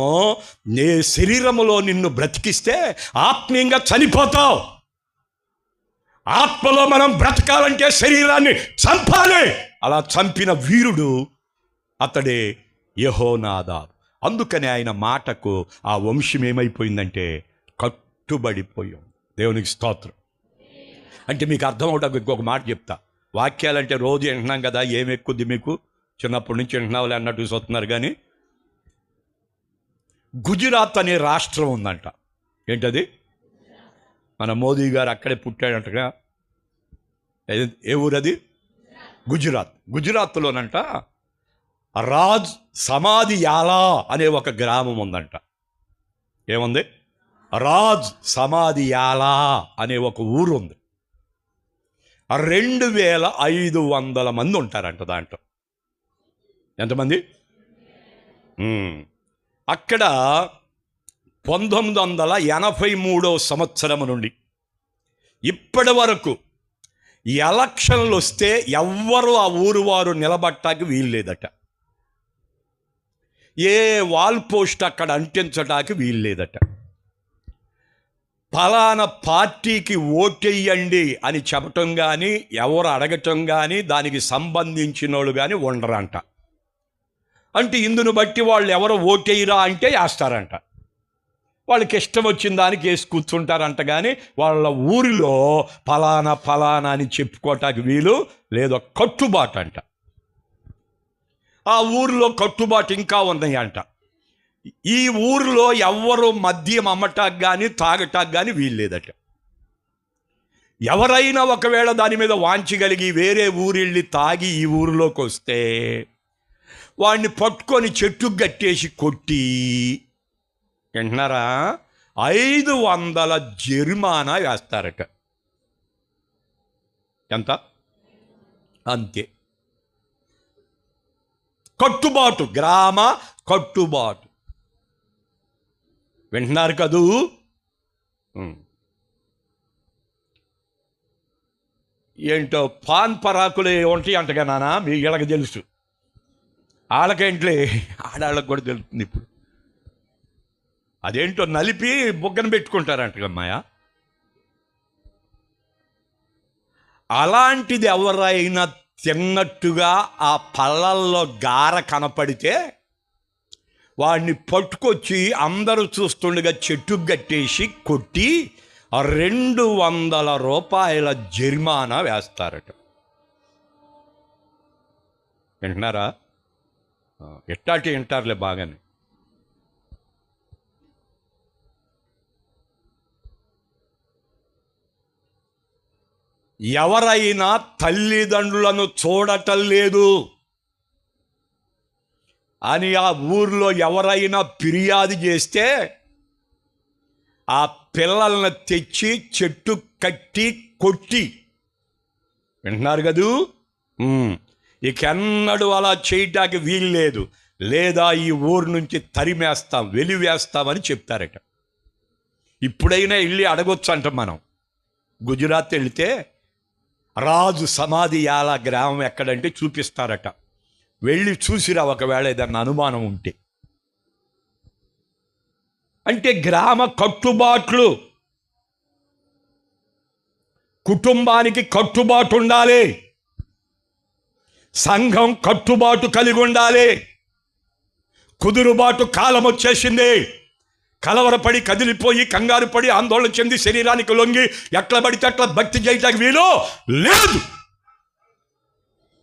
నీ శరీరములో నిన్ను బ్రతికిస్తే ఆత్మీయంగా చనిపోతావు. ఆత్మలో మనం బ్రతకాలంటే శరీరాన్ని చంపాలి. అలా చంపిన వీరుడు అతడే యెహోనాదాబ్. అందుకని ఆయన మాటకు ఆ వంశం ఏమైపోయిందంటే కట్టుబడిపోయాం. దేవునికి స్తోత్రం. అంటే మీకు అర్థం అవడానికి ఇంకొక మాట చెప్తా. వాక్యాలంటే రోజు వింటున్నాం కదా, ఏమి ఎక్కుద్ది మీకు? చిన్నప్పటి నుంచి వింటున్నావులే అన్నట్టు చూస్తున్నారు. కానీ గుజరాత్ అనే రాష్ట్రం ఉందంట. ఏంటది? మన మోదీ గారు అక్కడే పుట్టాడంటగా. ఏ ఊరది? గుజరాత్. గుజరాత్లోనంట రాజ్ సమాధి యాలా అనే ఒక గ్రామం ఉందంట. ఏముంది? రాజ్ సమాధి యాలా అనే ఒక ఊరు ఉంది. 2500 మంది ఉంటారంట దాంట్లో. ఎంతమంది? అక్కడ 1983 సంవత్సరం నుండి ఇప్పటి వరకు ఎలక్షన్లు వస్తే ఎవ్వరూ ఆ ఊరు వారు నిలబట్టానికి వీల్లేదట. ఏ వాల్ పోస్ట్ అక్కడ అంటించడానికి వీల్లేదట. ఫలానా పార్టీకి ఓటెయ్యండి అని చెప్పటం కానీ, ఎవరు అడగటం కానీ, దానికి సంబంధించిన వాళ్ళు కానీ ఉండరంట. అంటే ఇందును బట్టి వాళ్ళు ఎవరు ఓటెయ్యరా అంటే వేస్తారంట. వాళ్ళకి ఇష్టం వచ్చిన దానికి వేసి కూర్చుంటారంట. కానీ వాళ్ళ ఊరిలో ఫలానా ఫలానా అని చెప్పుకోవటానికి వీలు లేదో కట్టుబాటు అంట. ఆ ఊరిలో కట్టుబాటు ఇంకా ఉన్నాయి అంట. ఈ ఊరిలో ఎవ్వరు మద్యం అమ్మటానికి కానీ తాగటానికి కానీ వీలు లేదట. ఎవరైనా ఒకవేళ దాని మీద వాంచగలిగి వేరే ఊరిళ్ళి తాగి ఈ ఊరిలోకి వస్తే వాడిని పట్టుకొని చెట్టుకు కట్టేసి కొట్టి, వింటున్నారా, 500 జరిమానా వేస్తారట. ఎంత? అంతే. కట్టుబాటు, గ్రామ కట్టుబాటు. వింటున్నారు కదూ? ఏంటో పాన్ పరాకులు ఉంటాయి అంటగా నాన్న, మీ వీళ్ళకి తెలుసు. వాళ్ళకేంట్లే, ఆడవాళ్ళకి కూడా తెలుస్తుంది ఇప్పుడు. అదేంటో నలిపి బుగ్గన పెట్టుకుంటారంటగమ్మాయ. అలాంటిది ఎవరైనా తిన్నట్టుగా ఆ పళ్ళల్లో గార కనపడితే వాడిని పట్టుకొచ్చి అందరూ చూస్తుండగా చెట్టుకు కట్టేసి కొట్టి 200 రూపాయల జరిమానా వేస్తారట. వింటున్నారా? ఎట్టాటి వింటారులే బాగానే. ఎవరైనా తల్లిదండ్రులను చూడటం లేదు అని ఆ ఊర్లో ఎవరైనా ఫిర్యాదు చేస్తే ఆ పిల్లల్ని తెచ్చి చెట్టు కట్టి కొట్టి, వింటున్నారు కదూ, ఇకెన్నడూ అలా చేయటానికి వీలు లేదు, లేదా ఈ ఊరు నుంచి తరిమేస్తాం, వెలివేస్తామని చెప్తారట. ఇప్పుడైనా వెళ్ళి అడగొచ్చు అంట. మనం గుజరాత్ వెళితే రాజు సమాధి యాల గ్రామం ఎక్కడంటే చూపిస్తారట. వెళ్ళి చూసిరా ఒకవేళ ఏదన్నా అనుమానం ఉంటే. అంటే గ్రామ కట్టుబాట్లు, కుటుంబానికి కట్టుబాటు ఉండాలి, సంఘం కట్టుబాటు కలిగి ఉండాలి. కుదురుబాటు కాలం వచ్చేసింది. కలవరపడి కదిలిపోయి కంగారు పడి ఆందోళన చెంది శరీరానికి లొంగి ఎట్లా పడితే అట్లా భక్తి చేయటానికి వీలు లేదు.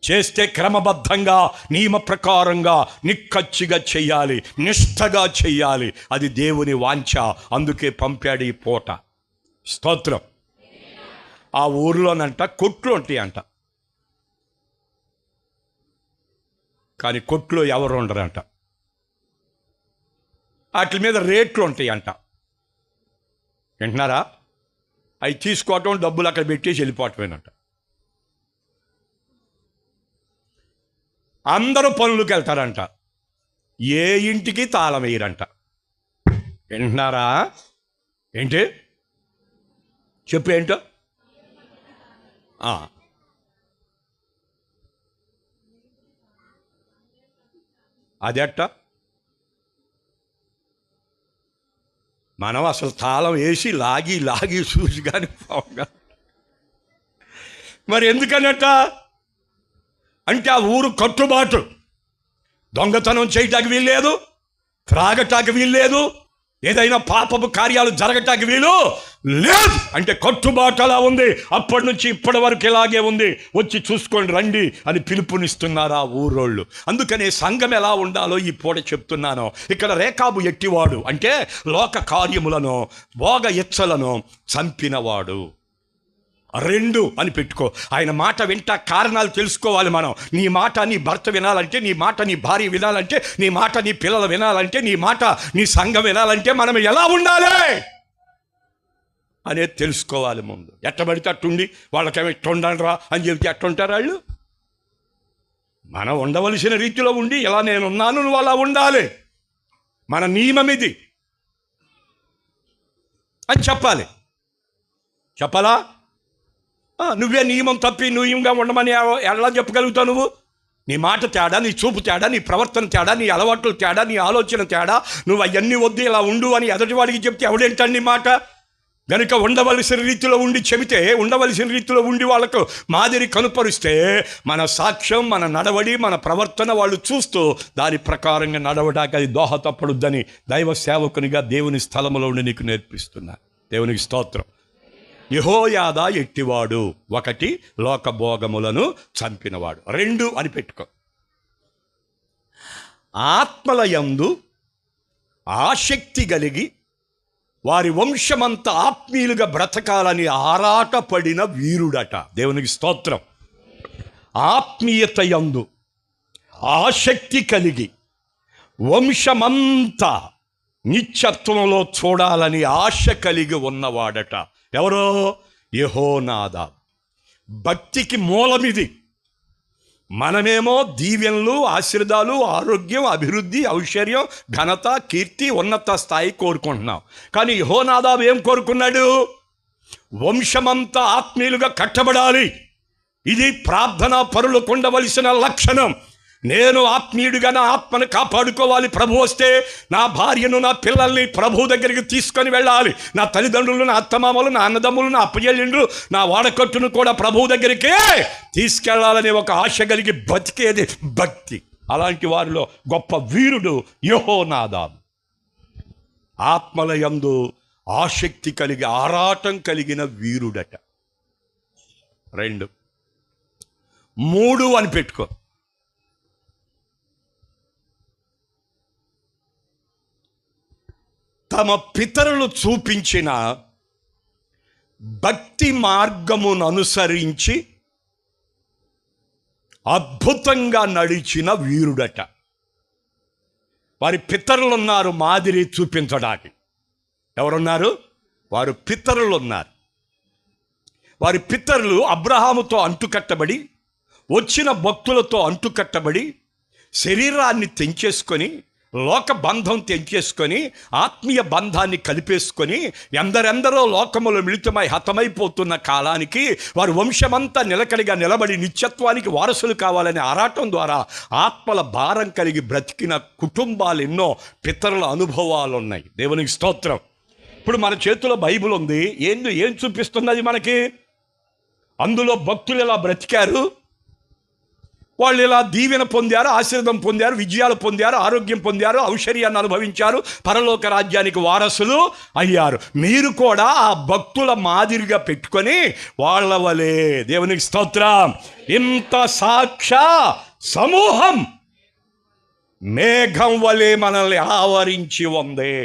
చేస్తే క్రమబద్ధంగా నియమ ప్రకారంగా నిక్కచ్చిగా చెయ్యాలి, నిష్ఠగా చెయ్యాలి. అది దేవుని వాంఛ. అందుకే పంపాడు ఈ పూట. స్తోత్రం. ఆ ఊర్లోనంట కొట్లు ఉంటాయి అంట. కానీ కొట్లో ఎవరు ఉండరంట. వాటి మీద రేట్లు ఉంటాయి అంట. వింటున్నారా? అవి తీసుకోవటం, డబ్బులు అక్కడ పెట్టేసి వెళ్ళిపోవటమేనంట. అందరూ పనులకు వెళ్తారంట. ఏ ఇంటికి తాళం వేయరంట. వింటున్నారా? ఏంటి చెప్పు, ఏంటో అదెట్ట? మనం అసలు తాళం వేసి లాగి లాగి చూసి కానీ పోగా. మరి ఎందుకన్నట్ట? అంటే ఆ ఊరు కట్టుబాటు. దొంగతనం చేయటానికి వీల్లేదు, త్రాగటానికి వీల్లేదు, ఏదైనా పాపపు కార్యాలు జరగటానికి వీలు లేదు. అంటే కట్టుబాటు అలా ఉంది. అప్పటి నుంచి ఇప్పటి వరకు ఇలాగే ఉంది. వచ్చి చూసుకోండి రండి అని పిలుపునిస్తున్నారు ఆ ఊరోళ్ళు. అందుకనే సంఘం ఎలా ఉండాలో ఈ పూట చెప్తున్నాను. ఇక్కడ రేకాబు ఎట్టివాడు అంటే లోక కార్యములను, భోగ ఇచ్చలను చంపినవాడు. 2 అని పెట్టుకో. ఆయన మాట వింటా కారణాలు తెలుసుకోవాలి మనం. నీ మాట నీ భర్త వినాలంటే, నీ మాట నీ భార్య వినాలంటే, నీ మాట నీ పిల్లలు వినాలంటే, నీ మాట నీ సంఘం వినాలంటే మనం ఎలా ఉండాలి అనేది తెలుసుకోవాలి ముందు. ఎట్టబడితే అట్టుండి వాళ్ళకేమో ఇట్టుండరా అని చెబితే అట్టుంటారు వాళ్ళు. మనం ఉండవలసిన రీతిలో ఉండి, ఇలా నేనున్నాను నువ్వు అలా ఉండాలి, మన నియమం ఇది అని చెప్పాలి. చెప్పాలా? నువ్వే నియమం తప్పి నియమంగా ఉండమని ఎలా చెప్పగలుగుతావు నువ్వు? నీ మాట తేడా, నీ చూపు తేడా, నీ ప్రవర్తన తేడా, నీ అలవాట్లు తేడా, నీ ఆలోచన తేడా. నువ్వు అవన్నీ వద్దు ఇలా ఉండు అని ఎదుటివాడికి చెప్తే ఎవడేంటండి నీ మాట? గనుక ఉండవలసిన రీతిలో ఉండి చెబితే, ఉండవలసిన రీతిలో ఉండి వాళ్ళకు మాదిరి కనుపరిస్తే మన సాక్ష్యం, మన నడవడి, మన ప్రవర్తన వాళ్ళు చూస్తూ దాని ప్రకారంగా నడవడానికి అది దోహదపడుద్దని దైవ సేవకునిగా దేవుని స్థలములో ఉండి నీకు నేర్పిస్తున్నా. దేవునికి స్తోత్రం. యెహోయాదా ఎట్టివాడు? 1, లోకభోగములను చంపినవాడు. 2 అని పెట్టుకో, ఆత్మల యందు ఆసక్తి కలిగి వారి వంశమంతా ఆత్మీయులుగా బ్రతకాలని ఆరాటపడిన వీరుడట. దేవునికి స్తోత్రం. ఆత్మీయత యందు ఆసక్తి కలిగి వంశమంతా నిత్యత్వంలో చూడాలని ఆశ కలిగి ఉన్నవాడట. ఎవరో? యెహోనాదాబు. భక్తికి మూలమిది. మనమేమో దీవెనలు, ఆశీర్వాదాలు, ఆరోగ్యం, అభివృద్ధి, ఐశ్వర్యం, ఘనత, కీర్తి, ఉన్నత స్థాయి కోరుకుంటున్నాం. కానీ యెహోనాదాబు ఏం కోరుకున్నాడు? వంశమంతా ఆత్మీయులుగా కట్టబడాలి. ఇది ప్రార్థనా పరులకు ఉండవలసిన లక్షణం. నేను ఆత్మీయుడిగా నా ఆత్మను కాపాడుకోవాలి. ప్రభు వస్తే నా భార్యను, నా పిల్లల్ని ప్రభు దగ్గరికి తీసుకొని వెళ్ళాలి. నా తల్లిదండ్రులు, నా అత్తమామలు, నా అన్నదమ్ములు, నా అప్పయ్యలు, నా వాడకట్టును కూడా ప్రభు దగ్గరికి తీసుకెళ్లాలనే ఒక ఆశ కలిగి బతికేది భక్తి. అలాంటి వారిలో గొప్ప వీరుడు యెహోనాదాబు. ఆత్మల యందు ఆసక్తి కలిగి ఆరాటం కలిగిన వీరుడట. 2, 3 అని పెట్టుకో, తమ పితరులు చూపించిన భక్తి మార్గమును అనుసరించి అద్భుతంగా నడిచిన వీరుడట. వారి పితరులున్నారు మాదిరి చూపించడానికి. ఎవరున్నారు? వారు పితరులున్నారు. వారి పితరులు అబ్రహాముతో అంటుకట్టబడి, వచ్చిన భక్తులతో అంటుకట్టబడి, శరీరాన్ని తెంచేసుకొని, లోక బంధం తెంచేసుకొని, ఆత్మీయ బంధాన్ని కలిపేసుకొని, ఎందరెందరో లోకములో మిళితమై హతమైపోతున్న కాలానికి వారు వంశమంతా నిలకడగా నిలబడి నిత్యత్వానికి వారసులు కావాలనే ఆరాటం ద్వారా ఆత్మల భారం కలిగి బ్రతికిన కుటుంబాలు ఎన్నో పితరుల అనుభవాలు ఉన్నాయి. దేవునికి స్తోత్రం. ఇప్పుడు మన చేతిలో బైబిల్ ఉంది. ఏం చూపిస్తున్నది మనకి? అందులో భక్తులు ఎలా బ్రతికారు, వాళ్ళు ఇలా దీవెన పొందారు, ఆశీర్వాదం పొందారు, విజయాలు పొందారు, ఆరోగ్యం పొందారు, ఐశ్వర్యాన్ని అనుభవించారు, పరలోక రాజ్యానికి వారసులు అయ్యారు. మీరు కూడా ఆ భక్తుల మాదిరిగా పెట్టుకొని వాళ్ళ వలె, దేవునికి స్తోత్రం, ఇంత సాక్ష సమూహం మేఘం వలె మనల్ని ఆవరించి ఉంది.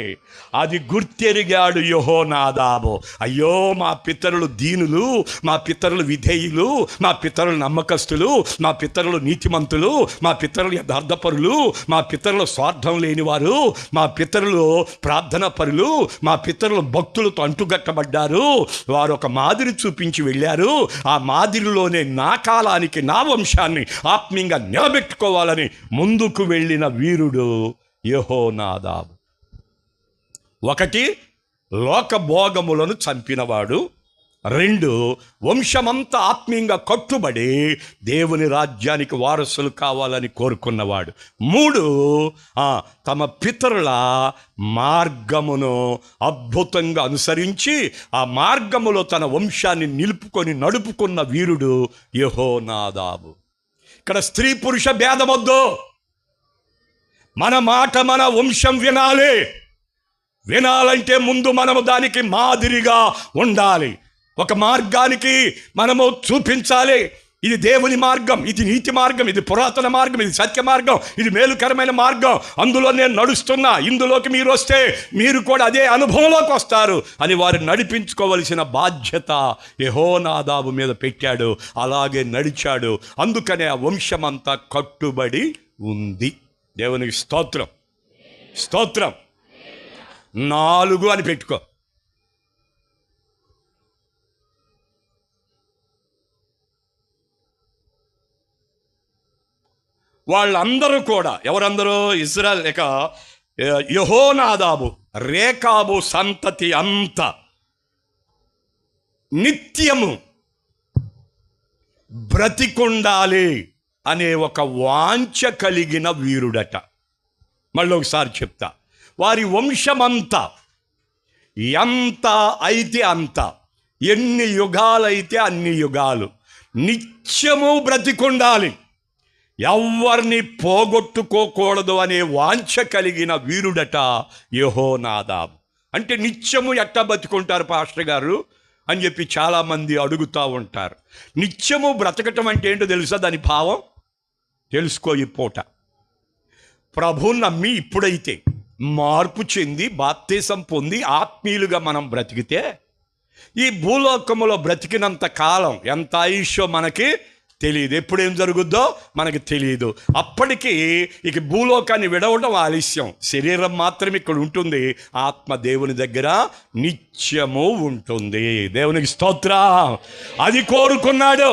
అది గుర్తెరిగాడు యెహోనాదాబు. అయ్యో, మా పితరులు దీనులు, మా పితరులు విధేయులు, మా పితరులు నమ్మకస్తులు, మా పితరులు నీతిమంతులు, మా పితరులు యథార్థపరులు, మా పితరులు స్వార్థం లేనివారు, మా పితరులు ప్రార్థన పరులు, మా పితరులు భక్తులతో అంటుగట్టబడ్డారు. వారు ఒక మాదిరి చూపించి వెళ్ళారు. ఆ మాదిరిలోనే నా కాలానికి, నా వంశాన్ని ఆత్మీయంగా నిలబెట్టుకోవాలని ముందుకు వెళ్ళిన వీరుడు యెహోనాదాబు. 1, లోకభోగములను చంపినవాడు. 2, వంశమంతా ఆత్మీయంగా కట్టుబడి దేవుని రాజ్యానికి వారసులు కావాలని కోరుకున్నవాడు. 3, తమ పితరుల మార్గమును అద్భుతంగా అనుసరించి ఆ మార్గములో తన వంశాన్ని నిలుపుకొని నడుపుకున్న వీరుడు యెహోనాదాబు. ఇక్కడ స్త్రీ పురుష భేదమొద్దు. మన మాట, మన వంశం వినాలంటే ముందు మనము దానికి మాదిరిగా ఉండాలి. ఒక మార్గానికి మనము చూపించాలి. ఇది దేవుని మార్గం, ఇది నీతి మార్గం, ఇది పురాతన మార్గం, ఇది సత్య మార్గం, ఇది మేలుకరమైన మార్గం, అందులో నేను నడుస్తున్నా, ఇందులోకి మీరు వస్తే మీరు కూడా అదే అనుభవంలోకి వస్తారు అని వారు నడిపించుకోవలసిన బాధ్యత యెహోనాదాబు మీద పెట్టాడు. అలాగే నడిచాడు. అందుకనే ఆ వంశమంతా కట్టుబడి ఉంది. దేవునికి స్తోత్రం, స్తోత్రం. 4 అని పెట్టుకో. వాళ్ళందరూ కూడా, ఎవరందరూ? ఇజ్రాయెల్ లేక యెహోనాదాబు, రేకాబు సంతతి అంతా నిత్యము బ్రతికుండాలి అనే ఒక వాంఛ కలిగిన వీరుడట. మళ్ళీ ఒకసారి చెప్తా. వారి వంశమంతా ఎంత అయితే అంత, ఎన్ని యుగాలైతే అన్ని యుగాలు నిత్యము బ్రతికుండాలి, ఎవరిని పోగొట్టుకోకూడదు అనే వాంఛ కలిగిన వీరుడట యెహోనాదాబు. అంటే నిత్యము ఎట్టా బతుకుంటారు పాస్టర్ గారు అని చెప్పి చాలామంది అడుగుతూ ఉంటారు. నిత్యము బ్రతకటం అంటే ఏంటో తెలుసా? దాని భావం తెలుసుకో. ఈ పూట ప్రభువు నమ్మి ఇప్పుడైతే మార్పు చెంది బాప్తీసం పొంది ఆత్మీయులుగా మనం బ్రతికితే ఈ భూలోకములో బ్రతికినంత కాలం ఎంత ఆయుష్యో మనకి తెలియదు, ఎప్పుడేం జరుగుద్దో మనకి తెలియదు. అప్పటికి ఇక భూలోకాన్ని విడవడం ఆలస్యం, శరీరం మాత్రం ఇక్కడ ఉంటుంది, ఆత్మ దేవుని దగ్గర నిత్యము ఉంటుంది. దేవునికి స్తోత్రం. అది కోరుకున్నాడు.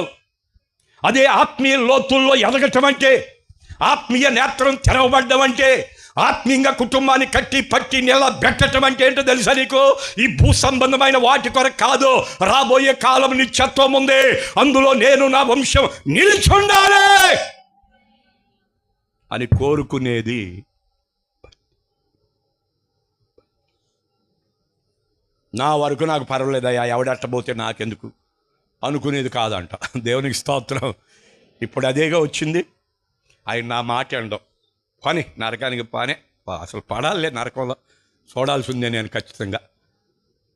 అదే ఆత్మీయ లోతుల్లో ఎదగటం అంటే, ఆత్మీయ నేత్రం తెరవబడ్డం అంటే, ఆత్మీయంగా కుటుంబాన్ని కట్టి పట్టి నిలబెట్టడం అంటే ఏంటో తెలుసా నీకు? ఈ భూ సంబంధమైన వాటి కొరకు కాదు, రాబోయే కాలం నిత్యత్వం ఉంది, అందులో నేను నా వంశం నిలిచుండాలి అని కోరుకునేది. నా వరకు నాకు పర్వాలేదయ్యా, ఎవడట్టబోతే నాకెందుకు అనుకునేది కాదంట. దేవునికి స్తోత్రం. ఇప్పుడు అదేగా వచ్చింది. ఆయన నా మాట అనడం, పని నరకానికి పానే, అసలు పడాలే నరకంలో, చూడాల్సిందే నేను ఖచ్చితంగా.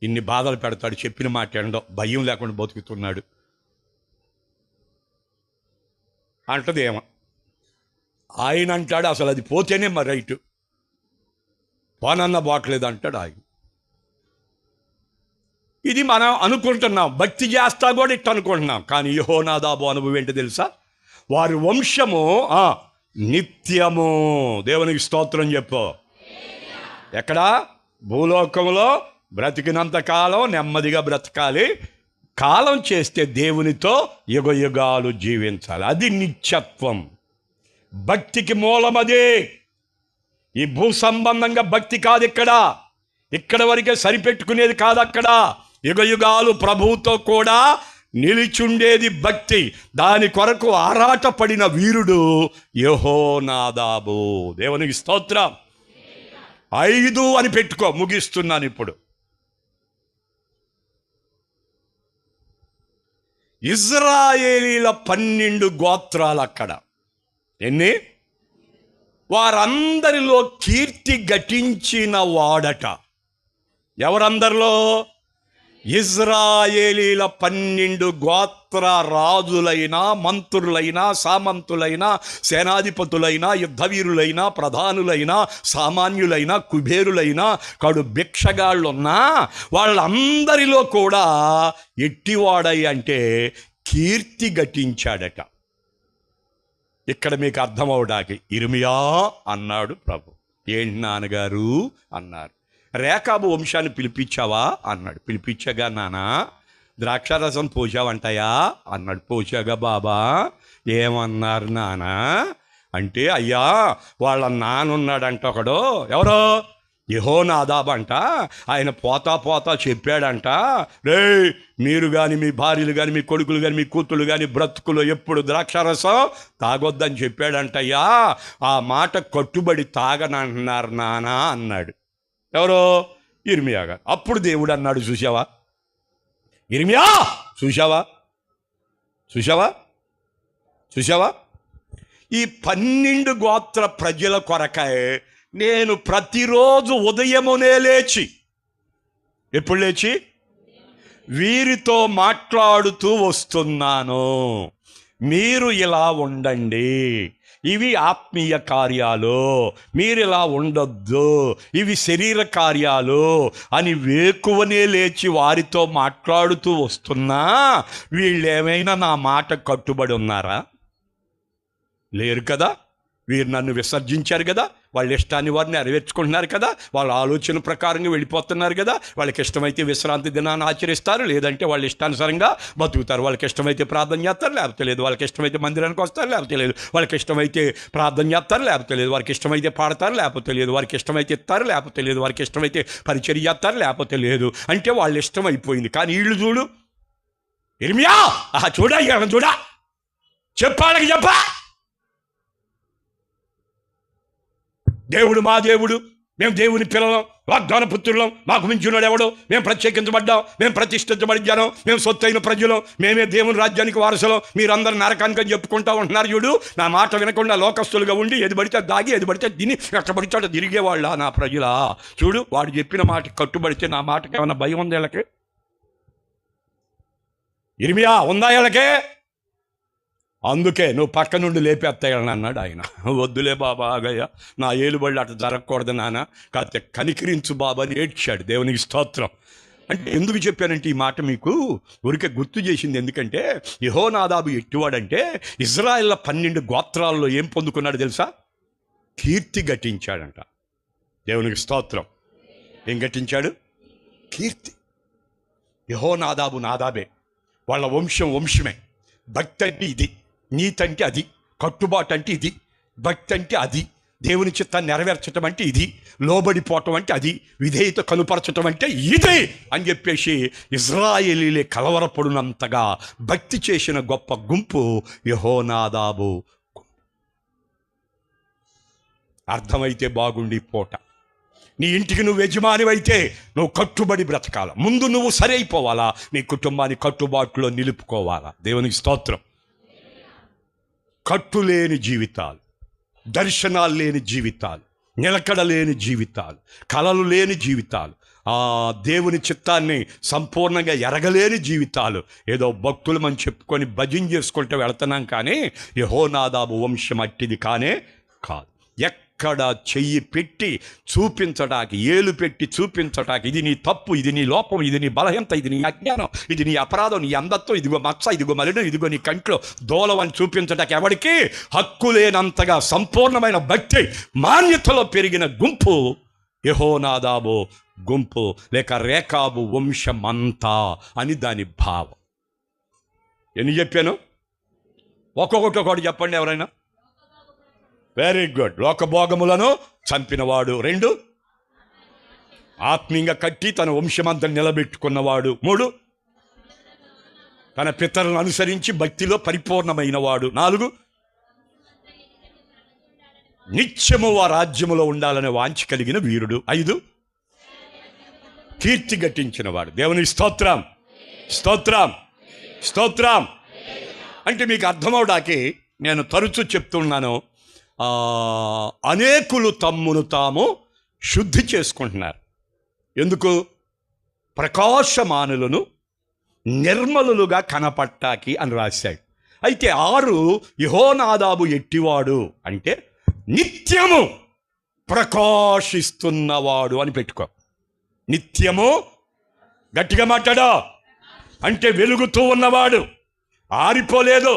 ఇన్ని బాధలు పెడతాడు, చెప్పిన మాట అనడం, భయం లేకుండా బతుకుతున్నాడు అంటదేమో. ఆయన అంటాడు అసలు అది పోతేనే మరి రైటు, పోనన్న బాట్లేదు అంటాడు ఆయన. ఇది మనం అనుకుంటున్నాం, భక్తి చేస్తా కూడా ఇట్ట అనుకుంటున్నాం. కానీ యెహోనాదాబు అనుభవం ఏంటి తెలుసా? వారి వంశము నిత్యము. దేవునికి స్తోత్రం చెప్పు. ఎక్కడ? భూలోకంలో బ్రతికినంత కాలం నెమ్మదిగా బ్రతకాలి, కాలం చేస్తే దేవునితో యుగ యుగాలు జీవించాలి. అది నిత్యత్వం. భక్తికి మూలం అదే. ఈ భూ సంబంధంగా భక్తి కాదు ఇక్కడ వరకే సరిపెట్టుకునేది కాదు. అక్కడ యుగ యుగాలు ప్రభువుతో కూడా నిలిచుండేది భక్తి. దాని కొరకు ఆరాటపడిన వీరుడు యెహోనాదాబు. దేవునికి స్తోత్రం. 5 అని పెట్టుకో, ముగిస్తున్నాను ఇప్పుడు. ఇజ్రాయేలీల 12 గోత్రాలు అక్కడ. ఎన్ని? వారందరిలో కీర్తి గటించిన వాడట. ఎవరందరిలో? ఇజ్రాయేలీల 12 గోత్ర రాజులైన, మంత్రులైన, సామంతులైన, సేనాధిపతులైన, యుద్ధవీరులైన, ప్రధానులైన, సామాన్యులైన, కుబేరులైన, కడు భిక్షగాళ్ళున్నా వాళ్ళందరిలో కూడా ఎట్టివాడై అంటే కీర్తి గటించాడట. ఇక్కడ మీకు అర్థమవడానికి ఇర్మియా అన్నాడు ప్రభు. ఏంటి నాన్నగారు అన్నారు. రేకాబు వంశాన్ని పిలిపించావా అన్నాడు. పిలిపించగా నానా. ద్రాక్షారసం పోసావంటాయా అన్నాడు. పోసాగా బాబా. ఏమన్నారు నానా అంటే, అయ్యా వాళ్ళ నానున్నాడంట ఒకడు. ఎవరో? యెహోనాదాబు అంట. ఆయన పోతా చెప్పాడంట, రే మీరు కానీ మీ భార్యలు కానీ మీ కొడుకులు కానీ మీ కూతుళ్ళు కానీ బ్రతుకులు ఎప్పుడు ద్రాక్షారసం తాగొద్దని చెప్పాడంటయ్యా. ఆ మాట కట్టుబడి తాగనంటున్నారు నానా అన్నాడు. ఎవరో? ఇర్మియా గారు. అప్పుడు దేవుడు అన్నాడు, చూసావా ఇర్మియా, చూసావా ఈ 12 గోత్ర ప్రజల కొరకై నేను ప్రతిరోజు ఉదయమునే లేచి, ఎప్పుడు లేచి వీరితో మాట్లాడుతూ వస్తున్నాను. మీరు ఇలా ఉండండి, ఇవి ఆత్మీయ కార్యాలు, మీరు ఇలా ఉండొద్దు, ఇవి శరీర కార్యాలు అని వేకువనే లేచి వారితో మాట్లాడుతూ వస్తున్నా. వీళ్ళు ఏమైనా నా మాట కట్టుబడి ఉన్నారా? లేరు కదా. వీరు నన్ను విసర్జించారు కదా, వాళ్ళ ఇష్టాన్ని వారు నెరవేర్చుకుంటున్నారు కదా, వాళ్ళ ఆలోచన ప్రకారంగా వెళ్ళిపోతున్నారు కదా. వాళ్ళకి ఇష్టమైతే విశ్రాంతి దినాన్ని ఆచరిస్తారు, లేదంటే వాళ్ళ ఇష్టానుసారంగా బతుకుతారు. వాళ్ళకి ఇష్టమైతే ప్రార్థన చేస్తారు, లేకపోతే లేదు. వాళ్ళకి ఇష్టమైతే మందిరానికి వస్తారు, లేకపోతే లేదు. వాళ్ళకి ఇష్టమైతే ప్రార్థన చేస్తారు, లేకపోతే లేదు. వారికి ఇష్టమైతే పాడతారు, లేకపోతే లేదు. వారికి ఇష్టమైతే ఇస్తారు, లేకపోతే లేదు. వారికి ఇష్టమైతే పరిచర్య చేస్తారు, లేకపోతే లేదు. అంటే వాళ్ళ ఇష్టం అయిపోయింది. కానీ వీళ్ళు చూడు, ఇర్మియా చూడా చెప్పాలకి చెప్పా. దేవుడు మా దేవుడు, మేము దేవుని పిల్లలం, వాగ్దాన పుత్రులం, మాకు మించినోడు ఎవడు, మేము ప్రత్యేకించబడ్డాం, మేము ప్రతిష్ఠించబడ్డాను, మేము సొత్తైన ప్రజలం, మేమే దేవుని రాజ్యానికి వారసులం, మీరందరూ నరకానికి అని చెప్పుకుంటా ఉంటున్నారు. చూడు, నా మాట వినకుండా లోకస్తులుగా ఉండి ఏది పడితే దాగి ఏది పడితే తిని కష్టపడితే అటు తిరిగేవాళ్ళ నా ప్రజలా. చూడు, వాడు చెప్పిన మాట కట్టుబడితే నా మాటకి ఏమన్నా భయం ఉంది వీళ్ళకి? ఇర్మియా ఉందా వీళ్ళకే? అందుకే నువ్వు పక్క నుండి లేపేస్తాయని అన్నాడు ఆయన. వద్దులే బాబా ఆగయ్య, నా ఏలుబడి అటు జరగకూడదు నాన్న, కాకపోతే కనికరించు బాబా అని ఏడ్చాడు. దేవునికి స్తోత్రం. అంటే ఎందుకు చెప్పానంటే ఈ మాట మీకు ఊరికే గుర్తు చేసింది. ఎందుకంటే యెహోనాదాబు ఎట్టివాడంటే ఇజ్రాయెల్ 12 గోత్రాల్లో ఏం పొందుకున్నాడు తెలుసా? కీర్తి గట్టించాడంట. దేవునికి స్తోత్రం. ఏం గట్టించాడు? కీర్తి. యెహోనాదాబు నాదాబే, వాళ్ళ వంశమే. భక్తి అంటే ఇది, నీతి అంటే అది, కట్టుబాటు అంటే ఇది, భక్తి అంటే అది, దేవుని చిత్తాన్ని నెరవేర్చడం అంటే ఇది, లోబడిపోవటం అంటే అది, విధేయత కనుపరచటం అంటే ఇది అని చెప్పేసి ఇజ్రాయేలీలే కలవరపడినంతగా భక్తి చేసిన గొప్ప గుంపు యెహోనాదాబు. అర్థమైతే బాగుండి పోట. నీ ఇంటికి నువ్వు యజమానివైతే నువ్వు కట్టుబడి బ్రతకాల. ముందు నువ్వు సరైపోవాలా, నీ కుటుంబాన్ని కట్టుబాటులో నిలుపుకోవాలా. దేవునికి స్తోత్రం. కట్టులేని జీవితాలు, దర్శనాలు లేని జీవితాలు, నిలకడ లేని జీవితాలు, కలలు లేని జీవితాలు, ఆ దేవుని చిత్తాన్ని సంపూర్ణంగా ఎరగలేని జీవితాలు, ఏదో భక్తులమని చెప్పుకొని భజన చేసుకుంటూ వెళుతున్నాం. కానీ యెహోనాదాబు వంశం అట్టిది కానే కాదు. ఎక్కడ చెయ్యి పెట్టి చూపించటానికి, ఏలు పెట్టి చూపించటానికి, ఇది నీ తప్పు, ఇది నీ లోపం, ఇది నీ బలహీనత, ఇది నీ అజ్ఞానం, ఇది నీ అపరాధం, నీ అందత్వం, ఇదిగో మచ్చ, ఇదిగో మలినం, ఇదిగో నీ కంట్లో దోలం అని చూపించటానికి ఎవరికి హక్కు లేనంతగా సంపూర్ణమైన భక్తి మాన్యతలో పెరిగిన గుంపు యెహోనాదాబు గుంపు, లేక రేకాబు వంశమంతా అని దాని భావం. ఎన్ని చెప్పాను? ఒక్కొక్కటి చెప్పండి ఎవరైనా. Very good. లోకభోగములను చంపినవాడు. 2, ఆత్మీయంగా కట్టి తన వంశమంతా నిలబెట్టుకున్నవాడు. 3, తన పితరులను అనుసరించి భక్తిలో పరిపూర్ణమైన వాడు. 4, నిత్యము ఆ రాజ్యములో ఉండాలనే వాంఛ కలిగిన వీరుడు. 5, కీర్తి గట్టించిన వాడు. దేవుని స్తోత్రం, స్తోత్రం, స్తోత్రం. అంటే మీకు అర్థమవడానికి నేను తరచూ చెప్తున్నాను, అనేకులు తమ్మును తాము శుద్ధి చేసుకుంటున్నారు. ఎందుకు? ప్రకాశమానులను నిర్మలులుగా కనపట్టాకి అని రాశాడు. అయితే 6, యెహోనాదాబు ఎట్టివాడు అంటే నిత్యము ప్రకాశిస్తున్నవాడు అని పెట్టుకో. నిత్యము, గట్టిగా మాట్లాడా, అంటే వెలుగుతూ ఉన్నవాడు, ఆరిపోలేదు.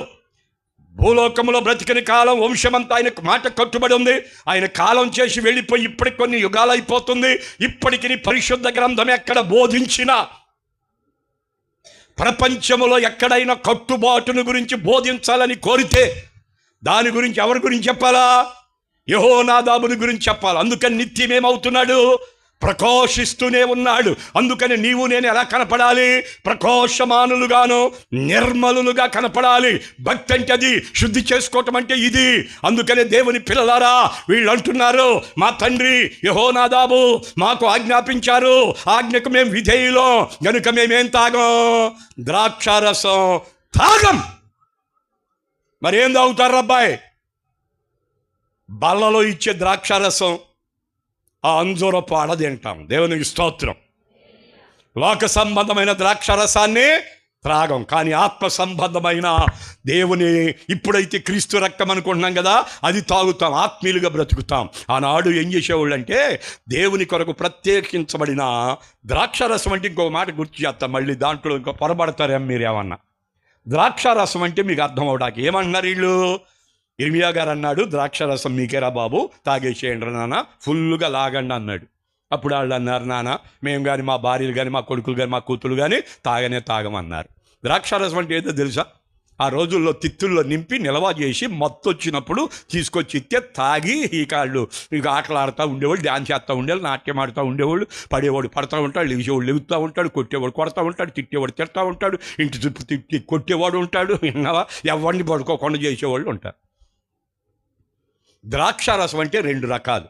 భూలోకంలో బ్రతికిన కాలం వంశమంతా ఆయన మాట కట్టుబడి ఉంది. ఆయన కాలం చేసి వెళ్ళిపోయి ఇప్పటికి కొన్ని యుగాలు అయిపోతుంది. ఇప్పటికి పరిశుద్ధ గ్రంథం ఎక్కడ బోధించినా, ప్రపంచంలో ఎక్కడైనా కట్టుబాటును గురించి బోధించాలని కోరితే దాని గురించి ఎవరి గురించి చెప్పాలా? యెహోనాదాబుని గురించి చెప్పాలి. అందుకని నిత్యం ఏమవుతున్నాడు? ప్రకాశిస్తూనే ఉన్నాడు. అందుకని నీవు నేను ఎలా కనపడాలి? ప్రకాశమానులుగాను నిర్మలులుగా కనపడాలి. భక్తి అంటే అది, శుద్ధి చేసుకోవటం అంటే ఇది. అందుకనే దేవుని పిల్లలారా వీళ్ళు అంటున్నారు, మా తండ్రి యెహోనాదాబు మాకు ఆజ్ఞాపించారు, ఆజ్ఞకు మేము విధేయులం, గనుక మేమేం తాగం? ద్రాక్షారసం తాగం. మరేం తాగుతారు అబ్బాయి? బల్లలో ఇచ్చే ద్రాక్షారసం, ఆ అంజూరపు అడ తింటాం. దేవునికి స్తోత్రం. లోక సంబంధమైన ద్రాక్షారసాన్ని త్రాగం, కానీ ఆత్మ సంబంధమైన దేవుని, ఇప్పుడైతే క్రీస్తు రక్తం అనుకుంటున్నాం కదా, అది తాగుతాం, ఆత్మీయులుగా బ్రతుకుతాం. ఆనాడు ఏం చేసేవాళ్ళు అంటే దేవుని కొరకు ప్రత్యేకించబడిన ద్రాక్షారసం అంటే, ఇంకో మాట గుర్తు చేస్తాం మళ్ళీ, దాంట్లో ఇంకో పొరబడతారేమో మీరు ఏమన్నా. ద్రాక్షారసం అంటే మీకు అర్థం అవడానికి ఏమంటున్నారు వీళ్ళు? ఇర్మియా గారు అన్నాడు, ద్రాక్షారసం మీకేరా బాబు, తాగేసేయండి నాన్న, ఫుల్గా లాగండి అన్నాడు. అప్పుడు వాళ్ళు అన్నారు, నాన్న మేము కానీ మా భార్యలు కానీ మా కొడుకులు కానీ మా కూతురు కానీ తాగమన్నారు. ద్రాక్షారసం అంటే ఏదో తెలుసా? ఆ రోజుల్లో తిత్తుల్లో నింపి నిల్వ చేసి మత్తు వచ్చినప్పుడు తీసుకొచ్చి ఇస్తే తాగి ఈ కాళ్ళు ఇక ఆటలు ఆడుతూ ఉండేవాళ్ళు, డ్యాన్స్ చేస్తూ ఉండేవాళ్ళు, నాట్యం ఆడుతూ ఉండేవాళ్ళు. పడేవాడు పడుతూ ఉంటాడు, లేచేవాడు లేగుతూ ఉంటాడు, కొట్టేవాడు కొడతా ఉంటాడు, తిట్టేవాడు తిడతా ఉంటాడు, ఇంటి చుట్టూ తిట్టి కొట్టేవాడు ఉంటాడు. విన్నావా? ఎవరిని పడుకోకుండా చేసేవాళ్ళు ఉంటారు. ద్రాక్షారసం అంటే 2 రకాలు.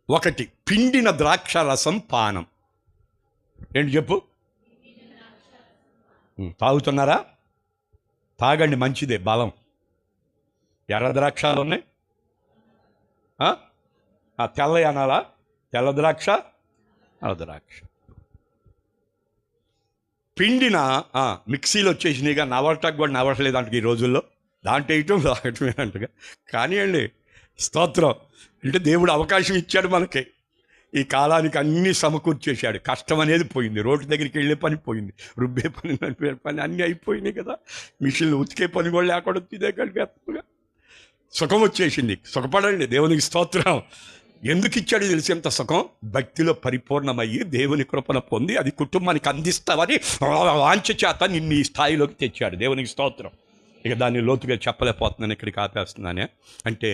ఒకటి పిండిన ద్రాక్ష రసం పానం. ఏంటి చెప్పు? తాగుతున్నారా? తాగండి, మంచిదే, బలం. ఎర్ర ద్రాక్షలు ఉన్నాయి, తెల్ల అనాలా? తెల్ల ద్రాక్ష, నల్ల ద్రాక్ష. పిండిన మిక్సీలో వచ్చేసినాయిగా, నవలటకు కూడా నవలట్లేదు అంట ఈ రోజుల్లో. దాంట్లో వేయటం తాగటమేనంటగా. కానివ్వండి, స్తోత్రం. అంటే దేవుడు అవకాశం ఇచ్చాడు మనకి. ఈ కాలానికి అన్నీ సమకూర్చేశాడు. కష్టం అనేది పోయింది, రోడ్డు దగ్గరికి వెళ్ళే పని పోయింది, రుబ్బే పని, నడిపే పని అన్నీ అయిపోయినాయి కదా. మిషన్లు ఉతికే పని కూడా లేకుండా ఇదే కలిపేగా సుఖం వచ్చేసింది. సుఖపడండి, దేవునికి స్తోత్రం. ఎందుకు ఇచ్చాడు తెలిసి ఎంత సుఖం? భక్తిలో పరిపూర్ణమయ్యి దేవుని కృపను పొంది అది కుటుంబానికి అందిస్తావని వాంఛ చేత నిన్ను ఈ స్థాయిలోకి తెచ్చాడు. దేవునికి స్తోత్రం. ఇక దాన్ని లోతుగా చెప్పలేకపోతున్నాను, ఇక్కడికి ఆపేస్తున్నానే. అంటే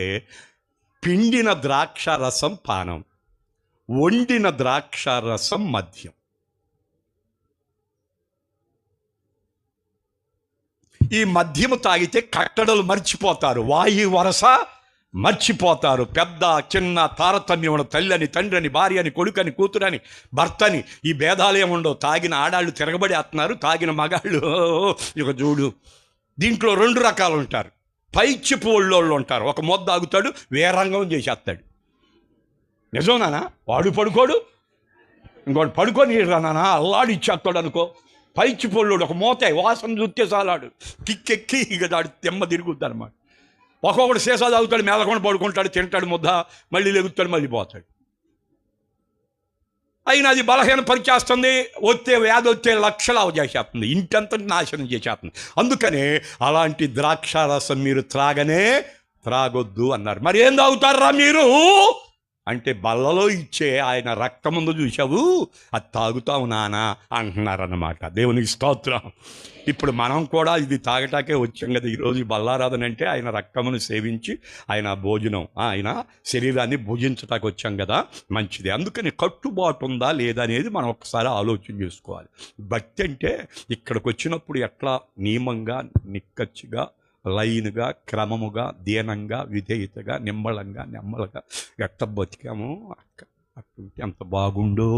పిండిన ద్రాక్ష రసం పానం, వండిన ద్రాక్ష రసం మద్యం. ఈ మద్యము తాగితే కట్టడలు మర్చిపోతారు, వాయు వరస మర్చిపోతారు. పెద్ద చిన్న తారతమ్యం, తల్లిని తండ్రిని, భార్యని కొడుకని కూతురని భర్తని ఈ భేదాలు ఏముండవు. తాగిన ఆడాళ్ళు తిరగబడి వస్తున్నారు, తాగిన మగాళ్ళు ఇక చూడు. దీంట్లో 2 రకాలు ఉంటారు. పైచిపు ఒళ్ళోళ్ళు ఉంటారు. ఒక మొద్దు ఆగుతాడు, వేరంగం చేసేస్తాడు. నిజంనానా? వాడు పడుకోడు, ఇంకోటి పడుకొని రానా అల్లాడు ఇచ్చేస్తాడు అనుకో. పైచిపోళ్ళోడు ఒక మోతాయి, వాసన చూస్తే చాలాడు కిక్కెక్కి ఇక దాడు తెమ్మ తిరుగుద్ది అనమాట. ఒక్కొక్కడు సీసా తాగుతాడు, మేలకుండా పడుకుంటాడు, తింటాడు ముద్ద, మళ్ళీ లెగుతాడు, మళ్ళీ పోతాడు. అయినా అది బలహీన పరిచేస్తుంది, వస్తే వ్యాధి వస్తే లక్షలావు చేసేస్తుంది, ఇంటంతా నాశనం చేసేస్తుంది. అందుకనే అలాంటి ద్రాక్షారసం మీరు త్రాగొద్దు అన్నారు. మరి ఏం తాగుతారా మీరు అంటే, బల్లలో ఇచ్చే ఆయన రక్తముందు చూసావు, అది తాగుతావు నానా అంటున్నారన్నమాట. దేవునికి స్తోత్రం. ఇప్పుడు మనం కూడా ఇది తాగటాకే వచ్చాం కదా ఈరోజు. బల్లారాధన అంటే ఆయన రక్తమును సేవించి ఆయన భోజనం, ఆయన శరీరాన్ని భుజించటానికి వచ్చాం కదా, మంచిది. అందుకని కట్టుబాటు ఉందా లేదా అనేది మనం ఒకసారి ఆలోచన చేసుకోవాలి. భక్తి అంటే ఇక్కడికి వచ్చినప్పుడు ఎట్లా నియమంగా, నిక్కచ్చిగా, లైన్గా, క్రమముగా, దీనంగా, విధేయతగా, నిమ్మలంగా, నెమ్మలుగా ఎట్ట బతికాము అట్టుంటే ఎంత బాగుండో.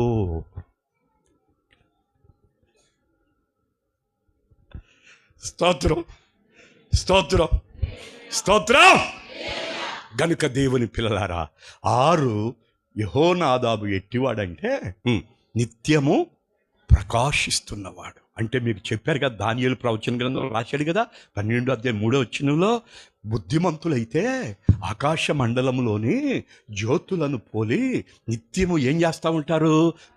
స్తోత్రం, స్తోత్రం, స్తోత్రం. గనుక దేవుని పిల్లలారా, 6 యెహోనాదాబు ఎట్టివాడంటే నిత్యము ప్రకాశిస్తున్నవాడు. అంటే మీకు చెప్పారు కదా, దానియేలు ప్రవచన గ్రంథంలో రాశాడు కదా, 12:3 బుద్ధిమంతులైతే ఆకాశ మండలంలోని జ్యోతులను పోలి నిత్యము ఏం చేస్తూ ఉంటారు?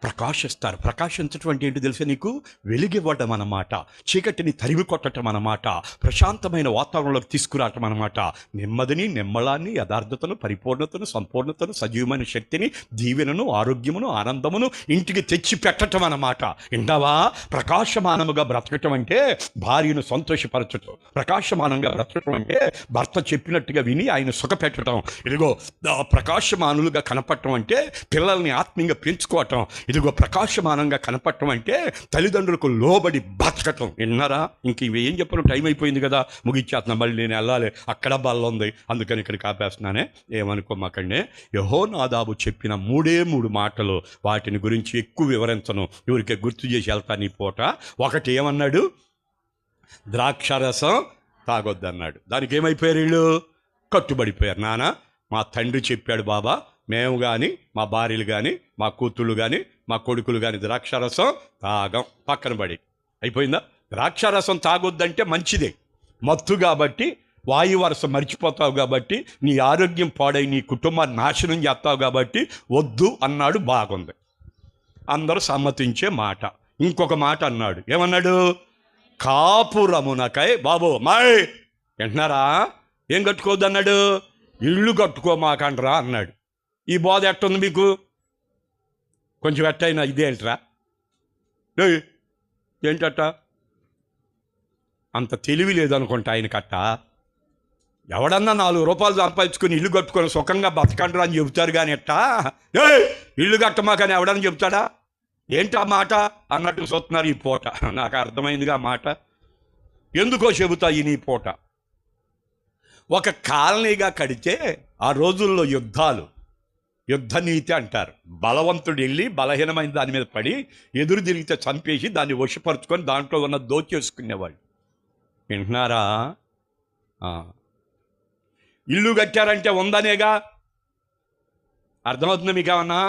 ప్రకాశిస్తారు. ప్రకాశించటం అంటే ఏంటి తెలుసా నీకు? వెలిగివ్వడం అన్నమాట, చీకటిని తరిమి కొట్టడం అన్నమాట, ప్రశాంతమైన వాతావరణంలోకి తీసుకురావటం అన్నమాట. నెమ్మదిని, నిమ్మలాన్ని, యథార్థతను, పరిపూర్ణతను, సంపూర్ణతను, సజీవమైన శక్తిని, దీవెనను, ఆరోగ్యమును, ఆనందమును ఇంటికి తెచ్చి పెట్టడం అన్నమాట. వింటావా? ప్రకాశమానముగా బ్రతకటం అంటే భార్యను సంతోషపరచటం. ప్రకాశమానంగా బ్రతకటం అంటే భర్త చెప్పినట్టుగా విని ఆయన సుఖపెట్టడం. ఇదిగో ప్రకాశమానులుగా కనపడటం అంటే పిల్లల్ని ఆత్మీయంగా పెంచుకోవటం. ఇదిగో ప్రకాశమానంగా కనపడటం అంటే తల్లిదండ్రులకు లోబడి బతకటం. విన్నారా? ఇంక ఇవి ఏం చెప్పను, టైం అయిపోయింది కదా, ముగిచ్చేస్తున్నా. మళ్ళీ నేను వెళ్ళాలి, అక్కడ బల్ల ఉంది, అందుకని ఇక్కడికి ఆపేస్తున్నానే, ఏమనుకోమాకండి. యెహోనాదాబు చెప్పిన 3 మాటలు, వాటిని గురించి ఎక్కువ వివరించను, ఎవరికి గుర్తు చేసి వెళ్తాను ఈ పూట. ఒకటి ఏమన్నాడు? ద్రాక్షారసం తాగొద్దన్నాడు. దానికి ఏమైపోయారు వీళ్ళు? కట్టుబడిపోయారు. నాన్న, మా తండ్రి చెప్పాడు బాబా, మేము కానీ, మా భార్యలు కానీ, మా కూతుళ్ళు కానీ, మా కొడుకులు కానీ ద్రాక్షారసం తాగం. పక్కన పడి అయిపోయిందా? ద్రాక్షారసం తాగొద్దంటే మంచిదే, మత్తు కాబట్టి, వాయు వరస మర్చిపోతావు కాబట్టి, నీ ఆరోగ్యం పాడై నీ కుటుంబాన్ని నాశనం చేస్తావు కాబట్టి వద్దు అన్నాడు. బాగుంది, అందరూ సమ్మతించే మాట. ఇంకొక మాట అన్నాడు. ఏమన్నాడు? కాపురమునకై బాబు మాయ్ వింటున్నారా? ఏం కట్టుకోవద్దు అన్నాడు? ఇల్లు కట్టుకోమాకండ్రా అన్నాడు. ఈ బోధ ఎట్టుంది మీకు? కొంచెం ఎట్టయినా ఇదేంట్రా, ఏంటట? అంత తెలివి లేదనుకుంటా ఆయనకట్ట. ఎవడన్నా 4 రూపాయలు సంపాదించుకుని ఇల్లు కట్టుకొని సుఖంగా బతకండ్రా అని చెబుతారు కానీ ఎట్టా ఇల్లు కట్టమాకని ఎవడని చెబుతాడా? ఏంటా మాట అన్నట్టు చూస్తున్నారు ఈ పూట. నాకు అర్థమైందిగా మాట. ఎందుకో చెబుతా ఈ పూట. ఒక కాలనీగా కడితే ఆ రోజుల్లో యుద్ధాలు, యుద్ధనీతి అంటారు. బలవంతుడు వెళ్ళి బలహీనమైన దాని మీద పడి ఎదురు తిరిగితే చంపేసి దాన్ని వశపరుచుకొని దాంట్లో ఉన్న దోచేసుకునేవాళ్ళు. వింటున్నారా? ఇల్లు కట్టారంటే ఉందనేగా. అర్థమవుతుంది మీకు ఏమన్నా?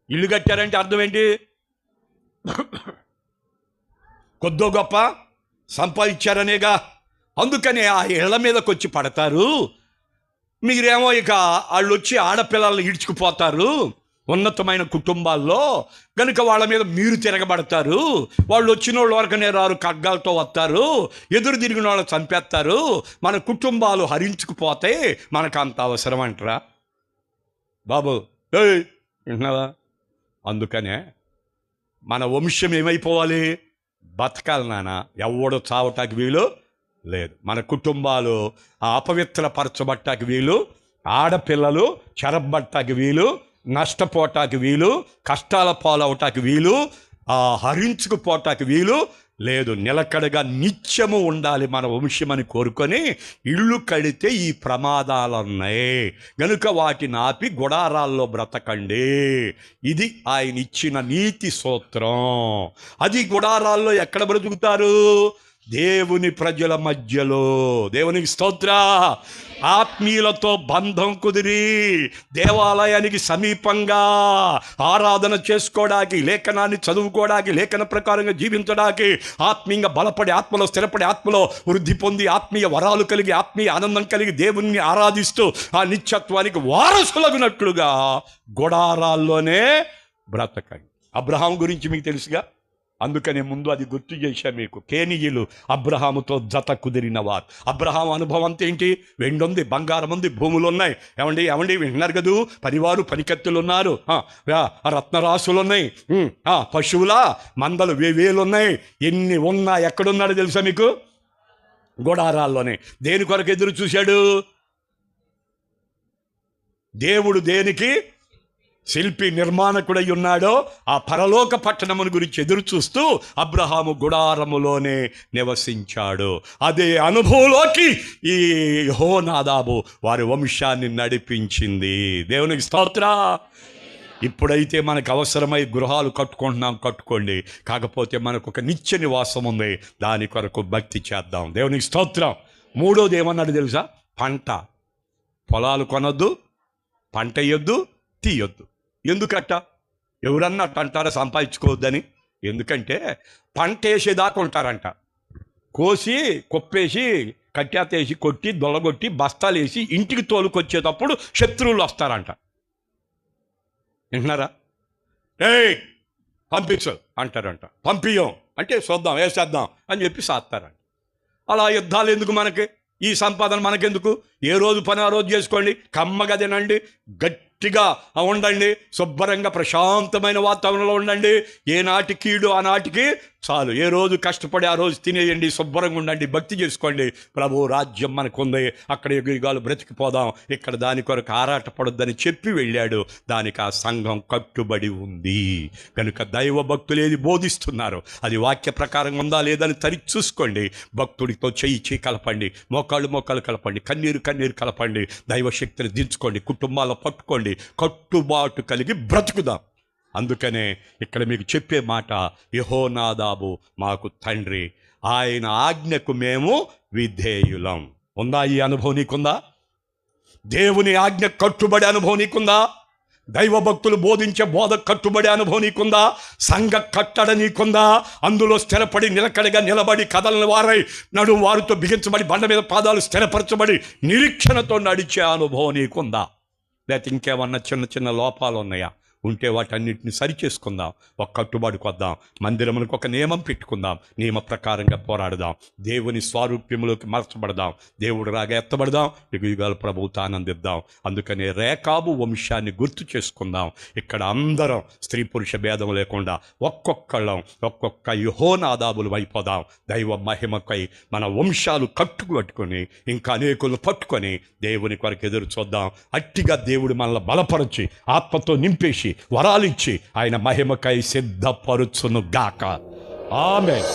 ఇల్లు కట్టారంటే అర్థం ఏంటి? కొద్దో గొప్ప సంపాదించారనేగా. అందుకనే ఆ ఇళ్ల మీదకి వచ్చి పడతారు. మీరేమో ఇక వాళ్ళు వచ్చి ఆడపిల్లలు ఈడ్చుకుపోతారు ఉన్నతమైన కుటుంబాల్లో. కనుక వాళ్ళ మీద మీరు తిరగబడతారు. వాళ్ళు వచ్చిన వాళ్ళు వరకనే రారు, ఖడ్గాలతో వస్తారు, ఎదురు తిరిగిన వాళ్ళు చంపేస్తారు. మన కుటుంబాలు హరించుకుపోతే మనకు అంత అవసరం అంటారా బాబు? వింటున్నావా? అందుకనే మన వంశం ఏమైపోవాలి? బతకాలి నాన్న. ఎవడు చావటానికి వీలు లేదు. మన కుటుంబాలు అపవిత్రపరచబట్టానికి వీలు, ఆడపిల్లలు చెరబట్టానికి వీలు, నష్టపోటానికి వీలు, కష్టాల పాలవటానికి వీలు, హరించుకుపోటానికి వీలు లేదు. నిలకడగా నిత్యము ఉండాలి మన వంశమని కోరుకొని ఇళ్ళు కడితే ఈ ప్రమాదాలున్నాయి. గనుక వాటిని ఆపి గుడారాల్లో బ్రతకండి. ఇది ఆయన ఇచ్చిన నీతి సూత్రం. అది గుడారాల్లో ఎక్కడ బ్రతుకుతారు? దేవుని ప్రజల మధ్యలో. దేవునికి స్తోత్ర. ఆత్మీయులతో బంధం కుదిరి దేవాలయానికి సమీపంగా ఆరాధన చేసుకోవడానికి, లేఖనాన్ని చదువుకోవడానికి, లేఖన ప్రకారంగా జీవించడానికి, ఆత్మీయంగా బలపడి ఆత్మలో స్థిరపడి ఆత్మలో వృద్ధి పొంది ఆత్మీయ వరాలు కలిగి ఆత్మీయ ఆనందం కలిగి దేవుణ్ణి ఆరాధిస్తూ ఆ నిత్యత్వానికి వారసులగునట్లుగా గుడారాల్లోనే బ్రతకండి. అబ్రహాం గురించి మీకు తెలుసుగా. అందుకనే ముందు అది గుర్తు చేశా మీకు. కేనీయులు అబ్రహాముతో జత కుదిరిన వారు. అబ్రహాం అనుభవం అంతా ఏంటి? వెండి ఉంది, బంగారం ఉంది, భూములు ఉన్నాయి. ఏమండి వింటున్నారు కదూ? పనివారు పనికత్తులు ఉన్నారు, రత్నరాశులు ఉన్నాయి, పశువుల మందలు వేలున్నాయి. ఎన్ని ఉన్నా ఎక్కడున్నాడో తెలుసా మీకు? గుడారాల్లోనే. దేని కొరకు ఎదురు చూశాడు? దేవుడు దేనికి శిల్పి నిర్మాణకుడై ఉన్నాడో ఆ పరలోక పట్టణమును గురించి ఎదురు చూస్తూ అబ్రహాము గుడారములోనే నివసించాడు. అదే అనుభవంలోకి ఈ యెహోనాదాబు వారి వంశాన్ని నడిపించింది. దేవునికి స్తోత్ర. ఇప్పుడైతే మనకు అవసరమై గృహాలు కట్టుకుంటున్నాం, కట్టుకోండి. కాకపోతే మనకు ఒక నిత్య నివాసం ఉంది, దాని కొరకు భక్తి చేద్దాం. దేవునికి స్తోత్రం. మూడోది ఏమన్నాడు తెలుసా? పంట. పొలాలు కొనొద్దు, పంట వేయొద్దు, తీయొద్దు. ఎందుకట్ట? ఎవరన్నా అట్ట అంటారా సంపాదించుకోవద్దని? ఎందుకంటే పంట వేసేదాకా ఉంటారంట. కోసి కుప్పేసి కట్టేసి కొట్టి దొల్లగొట్టి బస్తాలు వేసి ఇంటికి తోలుకొచ్చేటప్పుడు శత్రువులు వస్తారంట. వింటున్నారా? పంపించు అంటారంట. పంపియం అంటే చూద్దాం, వేసేద్దాం అని చెప్పి సాస్తారంట. అలా యుద్ధాలు ఎందుకు మనకి? ఈ సంపాదన మనకెందుకు? ఏ రోజు పని ఆ రోజు చేసుకోండి, కమ్మగా తినండి, గట్టిగా ఉండండి, శుభ్రంగా ప్రశాంతమైన వాతావరణంలో ఉండండి. ఏనాటి కీడు ఆనాటికి చాలు. ఏ రోజు కష్టపడి ఆ రోజు తినేయండి, శుభ్రంగా ఉండండి, భక్తి చేసుకోండి. ప్రభు రాజ్యం మనకుంది, అక్కడ యుగాలు బ్రతికిపోదాం, ఇక్కడ దాని కొరకు ఆరాటపడొద్దని చెప్పి వెళ్ళాడు. దానికి ఆ సంఘం కట్టుబడి ఉంది. కనుక దైవ భక్తులు ఏది బోధిస్తున్నారు అది వాక్య ప్రకారంగా ఉందా లేదని తరి చూసుకోండి. భక్తుడితో చెయ్యి కలపండి, మోకాళ్ళు కలపండి, కన్నీరు కలపండి, దైవశక్తిని దించుకోండి, కుటుంబాల్లో పట్టుకోండి, కట్టుబాటు కలిగి బ్రతుకుదాం. అందుకనే ఇక్కడ మీకు చెప్పే మాట, యెహోనాదాబు మాకు తండ్రి, ఆయన ఆజ్ఞకు మేము విధేయులం. ఉందా ఈ అనుభవం నీకుందా? దేవుని ఆజ్ఞ కట్టుబడి అనుభవం నీకుందా? దైవ భక్తులు బోధించే బోధ కట్టుబడి అనుభవం నీకుందా? సంఘ కట్టడ నీకుందా? అందులో స్థిరపడి నిలకడగా నిలబడి కదలని వారై నడు వారితో బిగించబడి బండ మీద పాదాలు స్థిరపరచబడి నిరీక్షణతో నడిచే అనుభవం నీకుందా? లేకపోతే ఇంకేమన్నా చిన్న లోపాలు ఉన్నాయా? ఉంటే వాటన్నిటిని సరిచేసుకుందాం, ఒక కట్టుబాటుకు వద్దాం, మందిరములకు ఒక నియమం పెట్టుకుందాం, నియమ ప్రకారంగా పోరాడదాం, దేవుని స్వారూప్యములోకి మార్చబడదాం, దేవుడు రాగా ఎత్తబడదాం, యుగాలు ప్రభువుతో ఆనందిద్దాం. అందుకనే రేకాబు వంశాన్ని గుర్తు చేసుకుందాం. ఇక్కడ అందరం స్త్రీ పురుష భేదం లేకుండా ఒక్కొక్క యెహోనాదాబులు అయిపోదాం. దైవ మహిమకై మన వంశాలు కట్టుకుని ఇంకా అనేకులు పట్టుకొని దేవుని కొరకు ఎదురు చూద్దాం. అట్టిగా దేవుడు మనల్ని బలపరచి ఆత్మతో నింపేసి వరాలిచ్చి ఆయన మహిమకై సిద్ధపరుచును గాక. ఆమేన్.